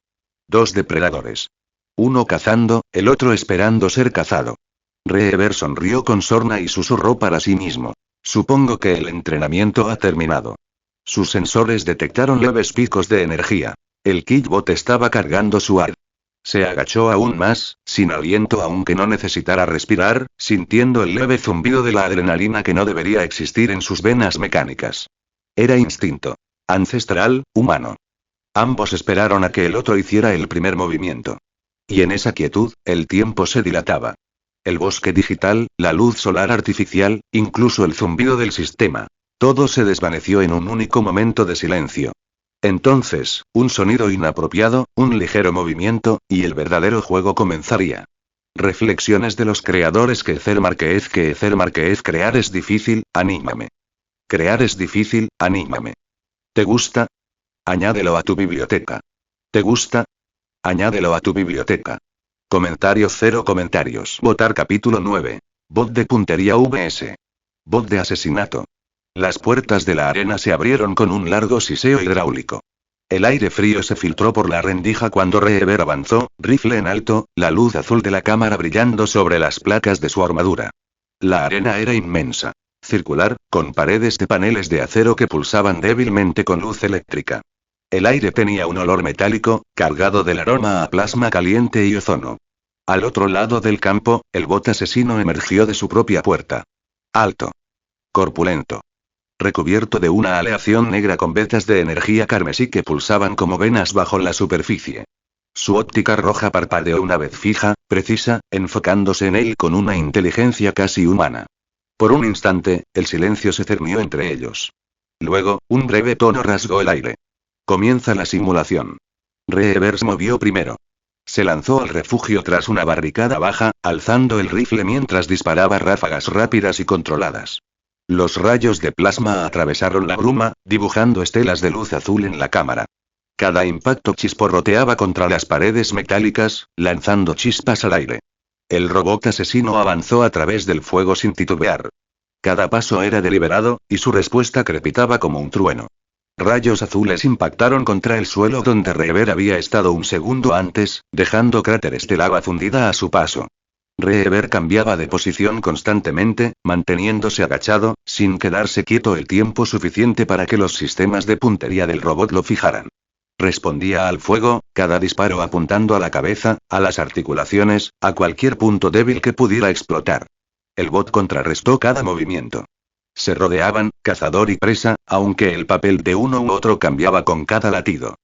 Dos depredadores. Uno cazando, el otro esperando ser cazado. Reever sonrió con sorna y susurró para sí mismo. Supongo que el entrenamiento ha terminado. Sus sensores detectaron leves picos de energía. El Kitbot estaba cargando su AD. Se agachó aún más, sin aliento aunque no necesitara respirar, sintiendo el leve zumbido de la adrenalina que no debería existir en sus venas mecánicas. Era instinto. Ancestral, humano. Ambos esperaron a que el otro hiciera el primer movimiento. Y en esa quietud, el tiempo se dilataba. El bosque digital, la luz solar artificial, incluso el zumbido del sistema. Todo se desvaneció en un único momento de silencio. Entonces, un sonido inapropiado, un ligero movimiento, y el verdadero juego comenzaría. Reflexiones de los creadores que Ezer Márquez crear es difícil, anímame. Crear es difícil, anímame. ¿Te gusta? Añádelo a tu biblioteca. ¿Te gusta? Añádelo a tu biblioteca. Comentario 0 comentarios. Votar capítulo 9. Bot de puntería vs. Bot de asesinato. Las puertas de la arena se abrieron con un largo siseo hidráulico. El aire frío se filtró por la rendija cuando Reever avanzó, rifle en alto, la luz azul de la cámara brillando sobre las placas de su armadura. La arena era inmensa. Circular, con paredes de paneles de acero que pulsaban débilmente con luz eléctrica. El aire tenía un olor metálico, cargado del aroma a plasma caliente y ozono. Al otro lado del campo, el bot asesino emergió de su propia puerta. Alto. Corpulento. Recubierto de una aleación negra con vetas de energía carmesí que pulsaban como venas bajo la superficie. Su óptica roja parpadeó una vez fija, precisa, enfocándose en él con una inteligencia casi humana. Por un instante, el silencio se cernió entre ellos. Luego, un breve tono rasgó el aire. Comienza la simulación. Reever se movió primero. Se lanzó al refugio tras una barricada baja, alzando el rifle mientras disparaba ráfagas rápidas y controladas. Los rayos de plasma atravesaron la bruma, dibujando estelas de luz azul en la cámara. Cada impacto chisporroteaba contra las paredes metálicas, lanzando chispas al aire. El robot asesino avanzó a través del fuego sin titubear. Cada paso era deliberado, y su respuesta crepitaba como un trueno. Rayos azules impactaron contra el suelo donde Reever había estado un segundo antes, dejando cráteres de lava fundida a su paso. Reever cambiaba de posición constantemente, manteniéndose agachado, sin quedarse quieto el tiempo suficiente para que los sistemas de puntería del robot lo fijaran. Respondía al fuego, cada disparo apuntando a la cabeza, a las articulaciones, a cualquier punto débil que pudiera explotar. El bot contrarrestó cada movimiento. Se rodeaban, cazador y presa, aunque el papel de uno u otro cambiaba con cada latido.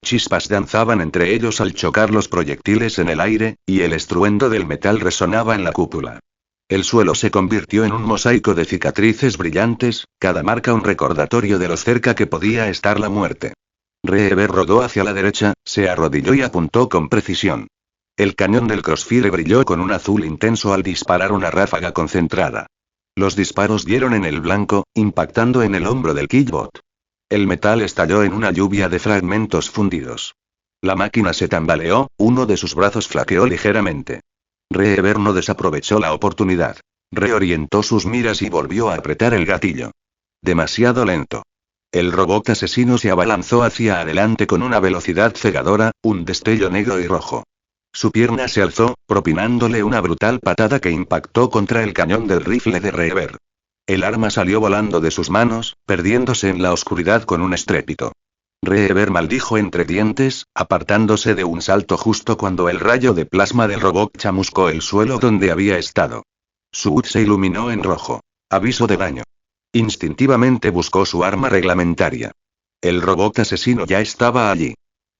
Chispas danzaban entre ellos al chocar los proyectiles en el aire, y el estruendo del metal resonaba en la cúpula. El suelo se convirtió en un mosaico de cicatrices brillantes, cada marca un recordatorio de lo cerca que podía estar la muerte. Reever rodó hacia la derecha, se arrodilló y apuntó con precisión. El cañón del Crossfire brilló con un azul intenso al disparar una ráfaga concentrada. Los disparos dieron en el blanco, impactando en el hombro del Killbot. El metal estalló en una lluvia de fragmentos fundidos. La máquina se tambaleó, uno de sus brazos flaqueó ligeramente. Reever no desaprovechó la oportunidad. Reorientó sus miras y volvió a apretar el gatillo. Demasiado lento. El robot asesino se abalanzó hacia adelante con una velocidad cegadora, un destello negro y rojo. Su pierna se alzó, propinándole una brutal patada que impactó contra el cañón del rifle de Reever. El arma salió volando de sus manos, perdiéndose en la oscuridad con un estrépito. Reever maldijo entre dientes, apartándose de un salto justo cuando el rayo de plasma del robot chamuscó el suelo donde había estado. Su HUD se iluminó en rojo. Aviso de daño. Instintivamente buscó su arma reglamentaria. El robot asesino ya estaba allí.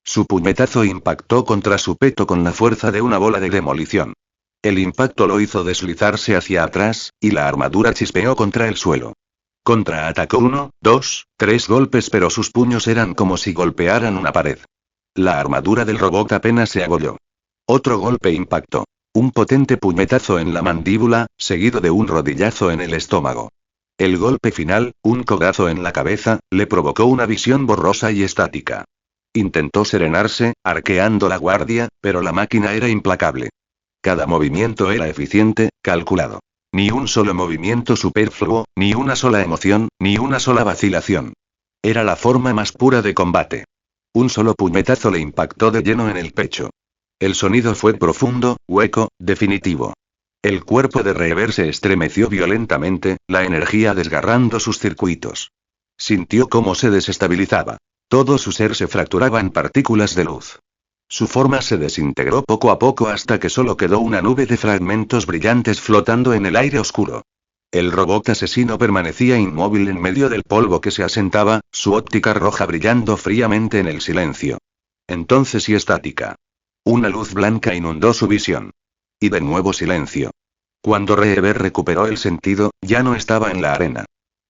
Su puñetazo impactó contra su pecho con la fuerza de una bola de demolición. El impacto lo hizo deslizarse hacia atrás, y la armadura chispeó contra el suelo. Contraatacó 1, 2, 3 golpes, pero sus puños eran como si golpearan una pared. La armadura del robot apenas se abolló. Otro golpe impactó. Un potente puñetazo en la mandíbula, seguido de un rodillazo en el estómago. El golpe final, un codazo en la cabeza, le provocó una visión borrosa y estática. Intentó serenarse, arqueando la guardia, pero la máquina era implacable. Cada movimiento era eficiente, calculado. Ni un solo movimiento superfluo, ni una sola emoción, ni una sola vacilación. Era la forma más pura de combate. Un solo puñetazo le impactó de lleno en el pecho. El sonido fue profundo, hueco, definitivo. El cuerpo de Reever se estremeció violentamente, la energía desgarrando sus circuitos. Sintió cómo se desestabilizaba. Todo su ser se fracturaba en partículas de luz. Su forma se desintegró poco a poco hasta que solo quedó una nube de fragmentos brillantes flotando en el aire oscuro. El robot asesino permanecía inmóvil en medio del polvo que se asentaba, su óptica roja brillando fríamente en el silencio. Entonces y estática. Una luz blanca inundó su visión. Y de nuevo silencio. Cuando Reever recuperó el sentido, ya no estaba en la arena.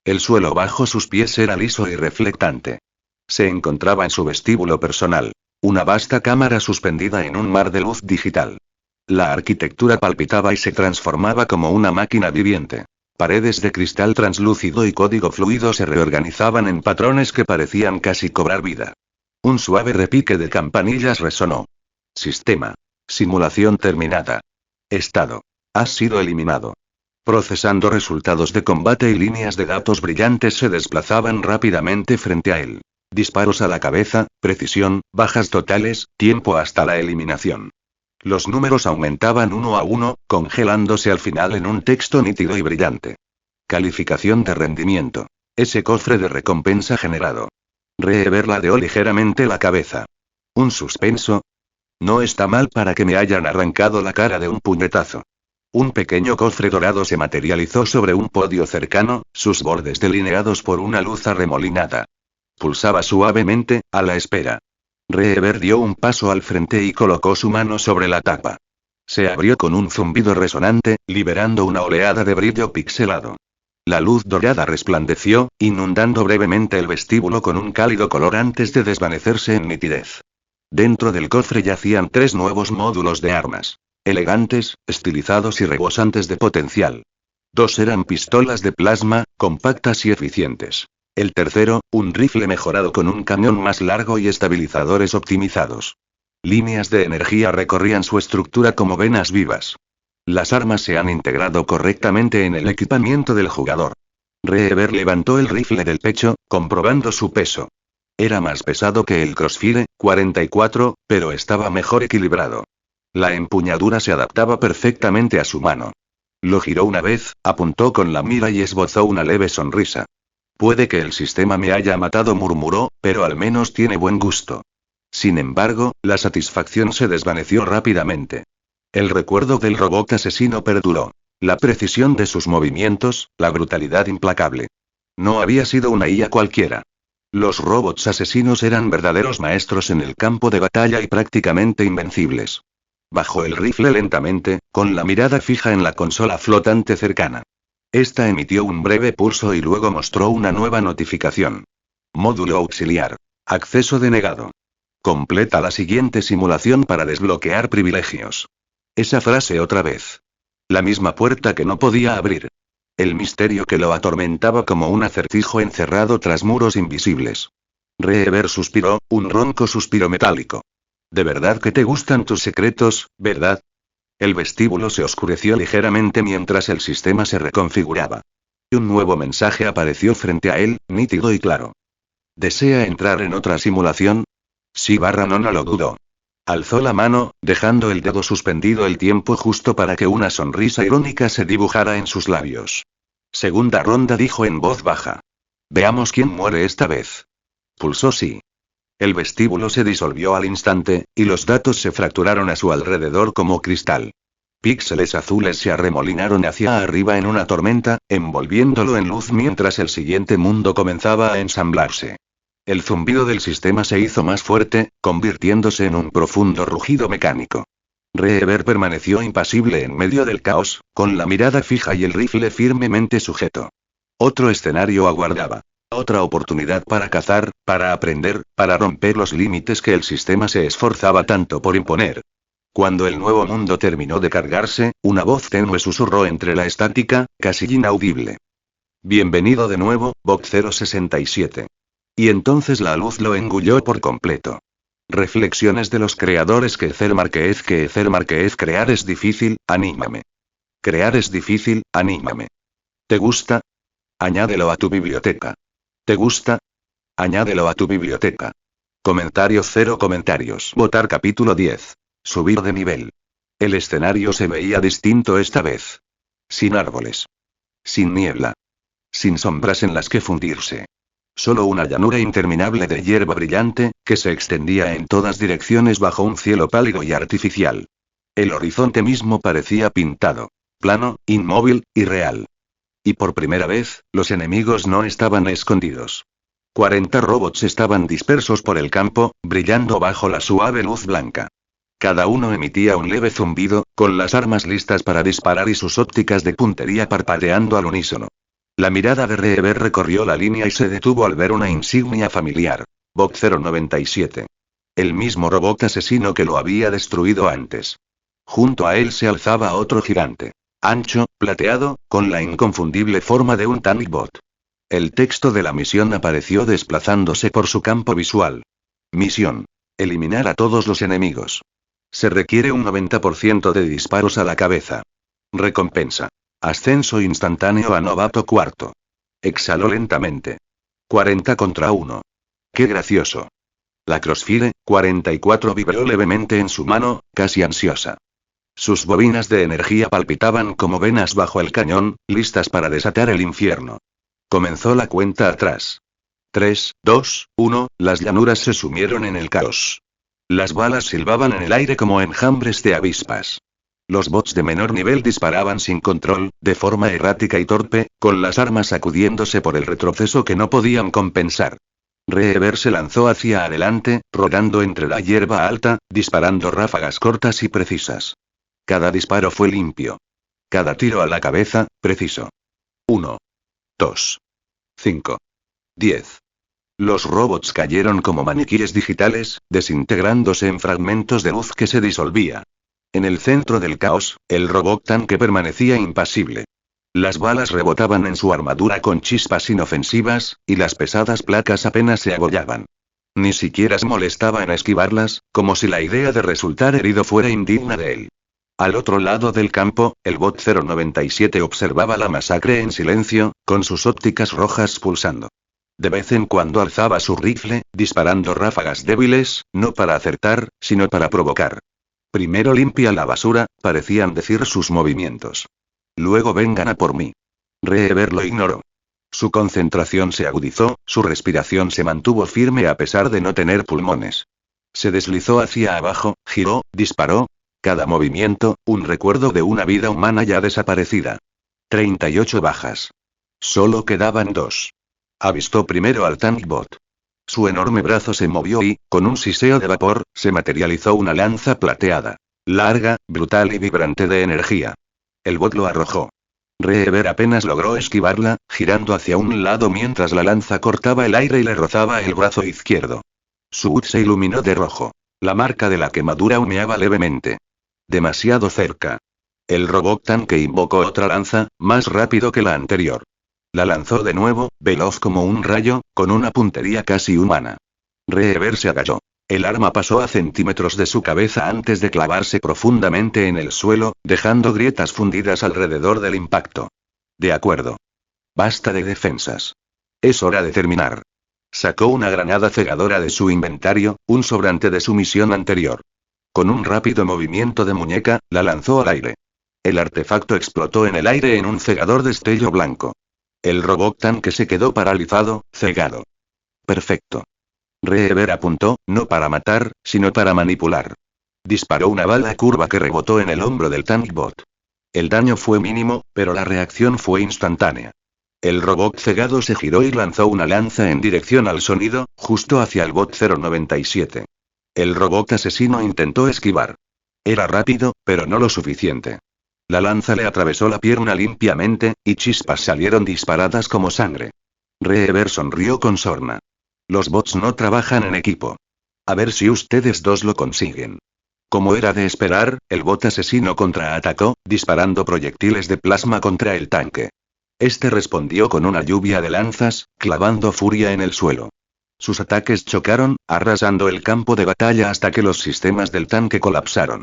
El suelo bajo sus pies era liso y reflectante. Se encontraba en su vestíbulo personal. Una vasta cámara suspendida en un mar de luz digital. La arquitectura palpitaba y se transformaba como una máquina viviente. Paredes de cristal translúcido y código fluido se reorganizaban en patrones que parecían casi cobrar vida. Un suave repique de campanillas resonó. Sistema. Simulación terminada. Estado. Has sido eliminado. Procesando resultados de combate y líneas de datos brillantes se desplazaban rápidamente frente a él. Disparos a la cabeza, precisión, bajas totales, tiempo hasta la eliminación. Los números aumentaban uno a uno, congelándose al final en un texto nítido y brillante. Calificación de rendimiento. Ese cofre de recompensa generado. Reever ladeó ligeramente la cabeza. ¿Un suspenso? No está mal para que me hayan arrancado la cara de un puñetazo. Un pequeño cofre dorado se materializó sobre un podio cercano, sus bordes delineados por una luz arremolinada. Pulsaba suavemente, a la espera. Reever dio un paso al frente y colocó su mano sobre la tapa. Se abrió con un zumbido resonante, liberando una oleada de brillo pixelado. La luz dorada resplandeció, inundando brevemente el vestíbulo con un cálido color antes de desvanecerse en nitidez. Dentro del cofre yacían 3 nuevos módulos de armas. Elegantes, estilizados y rebosantes de potencial. 2 eran pistolas de plasma, compactas y eficientes. El tercero, un rifle mejorado con un cañón más largo y estabilizadores optimizados. Líneas de energía recorrían su estructura como venas vivas. Las armas se han integrado correctamente en el equipamiento del jugador. Reever levantó el rifle del pecho, comprobando su peso. Era más pesado que el Crossfire 44, pero estaba mejor equilibrado. La empuñadura se adaptaba perfectamente a su mano. Lo giró una vez, apuntó con la mira y esbozó una leve sonrisa. Puede que el sistema me haya matado, murmuró, pero al menos tiene buen gusto. Sin embargo, la satisfacción se desvaneció rápidamente. El recuerdo del robot asesino perduró. La precisión de sus movimientos, la brutalidad implacable. No había sido una IA cualquiera. Los robots asesinos eran verdaderos maestros en el campo de batalla y prácticamente invencibles. Bajó el rifle lentamente, con la mirada fija en la consola flotante cercana. Esta emitió un breve pulso y luego mostró una nueva notificación. Módulo auxiliar. Acceso denegado. Completa la siguiente simulación para desbloquear privilegios. Esa frase otra vez. La misma puerta que no podía abrir. El misterio que lo atormentaba como un acertijo encerrado tras muros invisibles. Reever suspiró, un ronco suspiro metálico. ¿De verdad que te gustan tus secretos, verdad? El vestíbulo se oscureció ligeramente mientras el sistema se reconfiguraba. Un nuevo mensaje apareció frente a él, nítido y claro. ¿Desea entrar en otra simulación? Sí, no lo dudó. Alzó la mano, dejando el dedo suspendido el tiempo justo para que una sonrisa irónica se dibujara en sus labios. Segunda ronda, dijo en voz baja. Veamos quién muere esta vez. Pulsó sí. El vestíbulo se disolvió al instante, y los datos se fracturaron a su alrededor como cristal. Píxeles azules se arremolinaron hacia arriba en una tormenta, envolviéndolo en luz mientras el siguiente mundo comenzaba a ensamblarse. El zumbido del sistema se hizo más fuerte, convirtiéndose en un profundo rugido mecánico. Reever permaneció impasible en medio del caos, con la mirada fija y el rifle firmemente sujeto. Otro escenario aguardaba. Otra oportunidad para cazar, para aprender, para romper los límites que el sistema se esforzaba tanto por imponer. Cuando el nuevo mundo terminó de cargarse, una voz tenue susurró entre la estática, casi inaudible. Bienvenido de nuevo, Bot 067. Y entonces la luz lo engulló por completo. Reflexiones de los creadores que Ezer Márquez crear es difícil, anímame. Crear es difícil, anímame. ¿Te gusta? Añádelo a tu biblioteca. ¿Te gusta? Añádelo a tu biblioteca. Comentario 0 comentarios. Votar capítulo 10. Subir de nivel. El escenario se veía distinto esta vez. Sin árboles. Sin niebla. Sin sombras en las que fundirse. Solo una llanura interminable de hierba brillante, que se extendía en todas direcciones bajo un cielo pálido y artificial. El horizonte mismo parecía pintado. Plano, inmóvil, irreal. Y por primera vez, los enemigos no estaban escondidos. 40 robots estaban dispersos por el campo, brillando bajo la suave luz blanca. Cada uno emitía un leve zumbido, con las armas listas para disparar y sus ópticas de puntería parpadeando al unísono. La mirada de Reever recorrió la línea y se detuvo al ver una insignia familiar. Bot 097. El mismo robot asesino que lo había destruido antes. Junto a él se alzaba otro gigante. Ancho, plateado, con la inconfundible forma de un Tanibot. El texto de la misión apareció desplazándose por su campo visual. Misión. Eliminar a todos los enemigos. Se requiere un 90% de disparos a la cabeza. Recompensa. Ascenso instantáneo a novato cuarto. Exhaló lentamente. 40 contra 1. ¡Qué gracioso! La Crossfire 44 vibró levemente en su mano, casi ansiosa. Sus bobinas de energía palpitaban como venas bajo el cañón, listas para desatar el infierno. Comenzó la cuenta atrás. 3, 2, 1, las llanuras se sumieron en el caos. Las balas silbaban en el aire como enjambres de avispas. Los bots de menor nivel disparaban sin control, de forma errática y torpe, con las armas sacudiéndose por el retroceso que no podían compensar. Reever se lanzó hacia adelante, rodando entre la hierba alta, disparando ráfagas cortas y precisas. Cada disparo fue limpio. Cada tiro a la cabeza, preciso. 1. 2. 5. 10. Los robots cayeron como maniquíes digitales, desintegrándose en fragmentos de luz que se disolvía. En el centro del caos, el robot tanque permanecía impasible. Las balas rebotaban en su armadura con chispas inofensivas, y las pesadas placas apenas se abollaban. Ni siquiera se molestaba en esquivarlas, como si la idea de resultar herido fuera indigna de él. Al otro lado del campo, el bot 097 observaba la masacre en silencio, con sus ópticas rojas pulsando. De vez en cuando alzaba su rifle, disparando ráfagas débiles, no para acertar, sino para provocar. Primero limpia la basura, parecían decir sus movimientos. Luego vengan a por mí. Reever lo ignoró. Su concentración se agudizó, su respiración se mantuvo firme a pesar de no tener pulmones. Se deslizó hacia abajo, giró, disparó. Cada movimiento, un recuerdo de una vida humana ya desaparecida. 38 bajas. Solo quedaban 2. Avistó primero al Tanibot. Su enorme brazo se movió y, con un siseo de vapor, se materializó una lanza plateada. Larga, brutal y vibrante de energía. El bot lo arrojó. Reever apenas logró esquivarla, girando hacia un lado mientras la lanza cortaba el aire y le rozaba el brazo izquierdo. Su HUD se iluminó de rojo. La marca de la quemadura humeaba levemente. Demasiado cerca. El robot tanque invocó otra lanza, más rápido que la anterior. La lanzó de nuevo, veloz como un rayo, con una puntería casi humana. Reaver se agachó. El arma pasó a centímetros de su cabeza antes de clavarse profundamente en el suelo, dejando grietas fundidas alrededor del impacto. De acuerdo. Basta de defensas. Es hora de terminar. Sacó una granada cegadora de su inventario, un sobrante de su misión anterior. Con un rápido movimiento de muñeca, la lanzó al aire. El artefacto explotó en el aire en un cegador destello blanco. El robot tanque se quedó paralizado, cegado. Perfecto. Reaver apuntó, no para matar, sino para manipular. Disparó una bala curva que rebotó en el hombro del tankbot. El daño fue mínimo, pero la reacción fue instantánea. El robot cegado se giró y lanzó una lanza en dirección al sonido, justo hacia el bot 097. El robot asesino intentó esquivar. Era rápido, pero no lo suficiente. La lanza le atravesó la pierna limpiamente, y chispas salieron disparadas como sangre. Reaver sonrió con sorna. Los bots no trabajan en equipo. A ver si ustedes dos lo consiguen. Como era de esperar, el bot asesino contraatacó, disparando proyectiles de plasma contra el tanque. Este respondió con una lluvia de lanzas, clavando furia en el suelo. Sus ataques chocaron, arrasando el campo de batalla hasta que los sistemas del tanque colapsaron.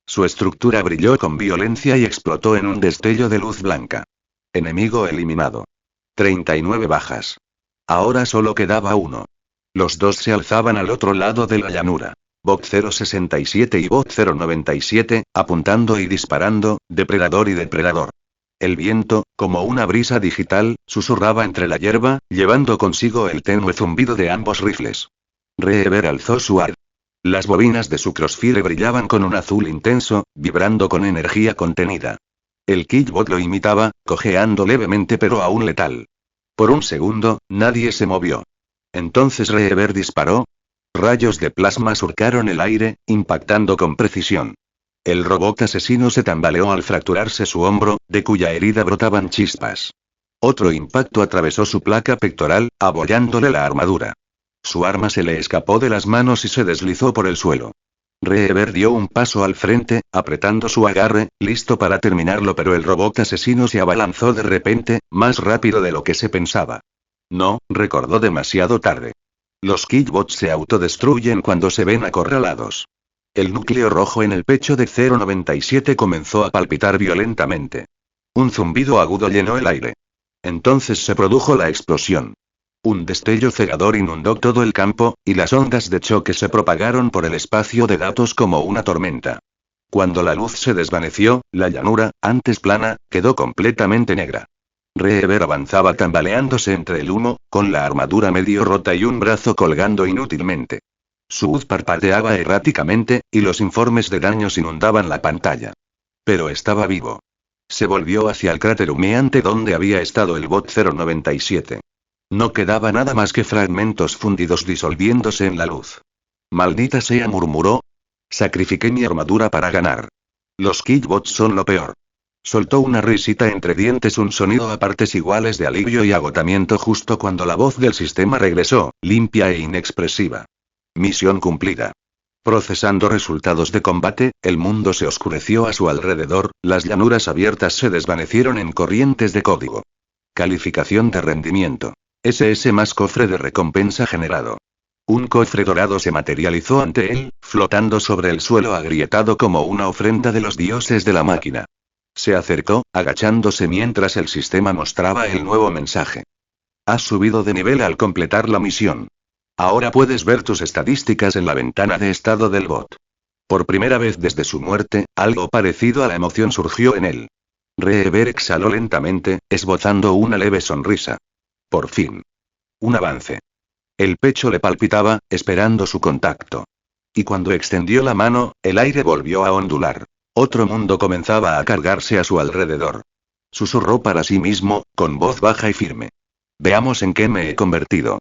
Su estructura brilló con violencia y explotó en un destello de luz blanca. Enemigo eliminado. 39 bajas. Ahora solo quedaba uno. Los dos se alzaban al otro lado de la llanura. Bot 067 y Bot 097, apuntando y disparando, depredador y depredador. El viento, como una brisa digital, susurraba entre la hierba, llevando consigo el tenue zumbido de ambos rifles. Reaver alzó su ar. Las bobinas de su crossfire brillaban con un azul intenso, vibrando con energía contenida. El Killbot lo imitaba, cojeando levemente pero aún letal. Por un segundo, nadie se movió. Entonces Reaver disparó. Rayos de plasma surcaron el aire, impactando con precisión. El robot asesino se tambaleó al fracturarse su hombro, de cuya herida brotaban chispas. Otro impacto atravesó su placa pectoral, abollándole la armadura. Su arma se le escapó de las manos y se deslizó por el suelo. Reaver dio un paso al frente, apretando su agarre, listo para terminarlo, pero el robot asesino se abalanzó de repente, más rápido de lo que se pensaba. No, recordó demasiado tarde. Los Killbots se autodestruyen cuando se ven acorralados. El núcleo rojo en el pecho de 097 comenzó a palpitar violentamente. Un zumbido agudo llenó el aire. Entonces se produjo la explosión. Un destello cegador inundó todo el campo, y las ondas de choque se propagaron por el espacio de datos como una tormenta. Cuando la luz se desvaneció, la llanura, antes plana, quedó completamente negra. Reaver avanzaba tambaleándose entre el humo, con la armadura medio rota y un brazo colgando inútilmente. Su luz parpadeaba erráticamente, y los informes de daños inundaban la pantalla. Pero estaba vivo. Se volvió hacia el cráter humeante donde había estado el bot 097. No quedaba nada más que fragmentos fundidos disolviéndose en la luz. Maldita sea, murmuró. Sacrifiqué mi armadura para ganar. Los Killbots son lo peor. Soltó una risita entre dientes, un sonido a partes iguales de alivio y agotamiento justo cuando la voz del sistema regresó, limpia e inexpresiva. Misión cumplida. Procesando resultados de combate, el mundo se oscureció a su alrededor, las llanuras abiertas se desvanecieron en corrientes de código. Calificación de rendimiento. SS más cofre de recompensa generado. Un cofre dorado se materializó ante él, flotando sobre el suelo agrietado como una ofrenda de los dioses de la máquina. Se acercó, agachándose mientras el sistema mostraba el nuevo mensaje. Has subido de nivel al completar la misión. Ahora puedes ver tus estadísticas en la ventana de estado del bot. Por primera vez desde su muerte, algo parecido a la emoción surgió en él. Reaver exhaló lentamente, esbozando una leve sonrisa. Por fin. Un avance. El pecho le palpitaba, esperando su contacto. Y cuando extendió la mano, el aire volvió a ondular. Otro mundo comenzaba a cargarse a su alrededor. Susurró para sí mismo, con voz baja y firme. Veamos en qué me he convertido.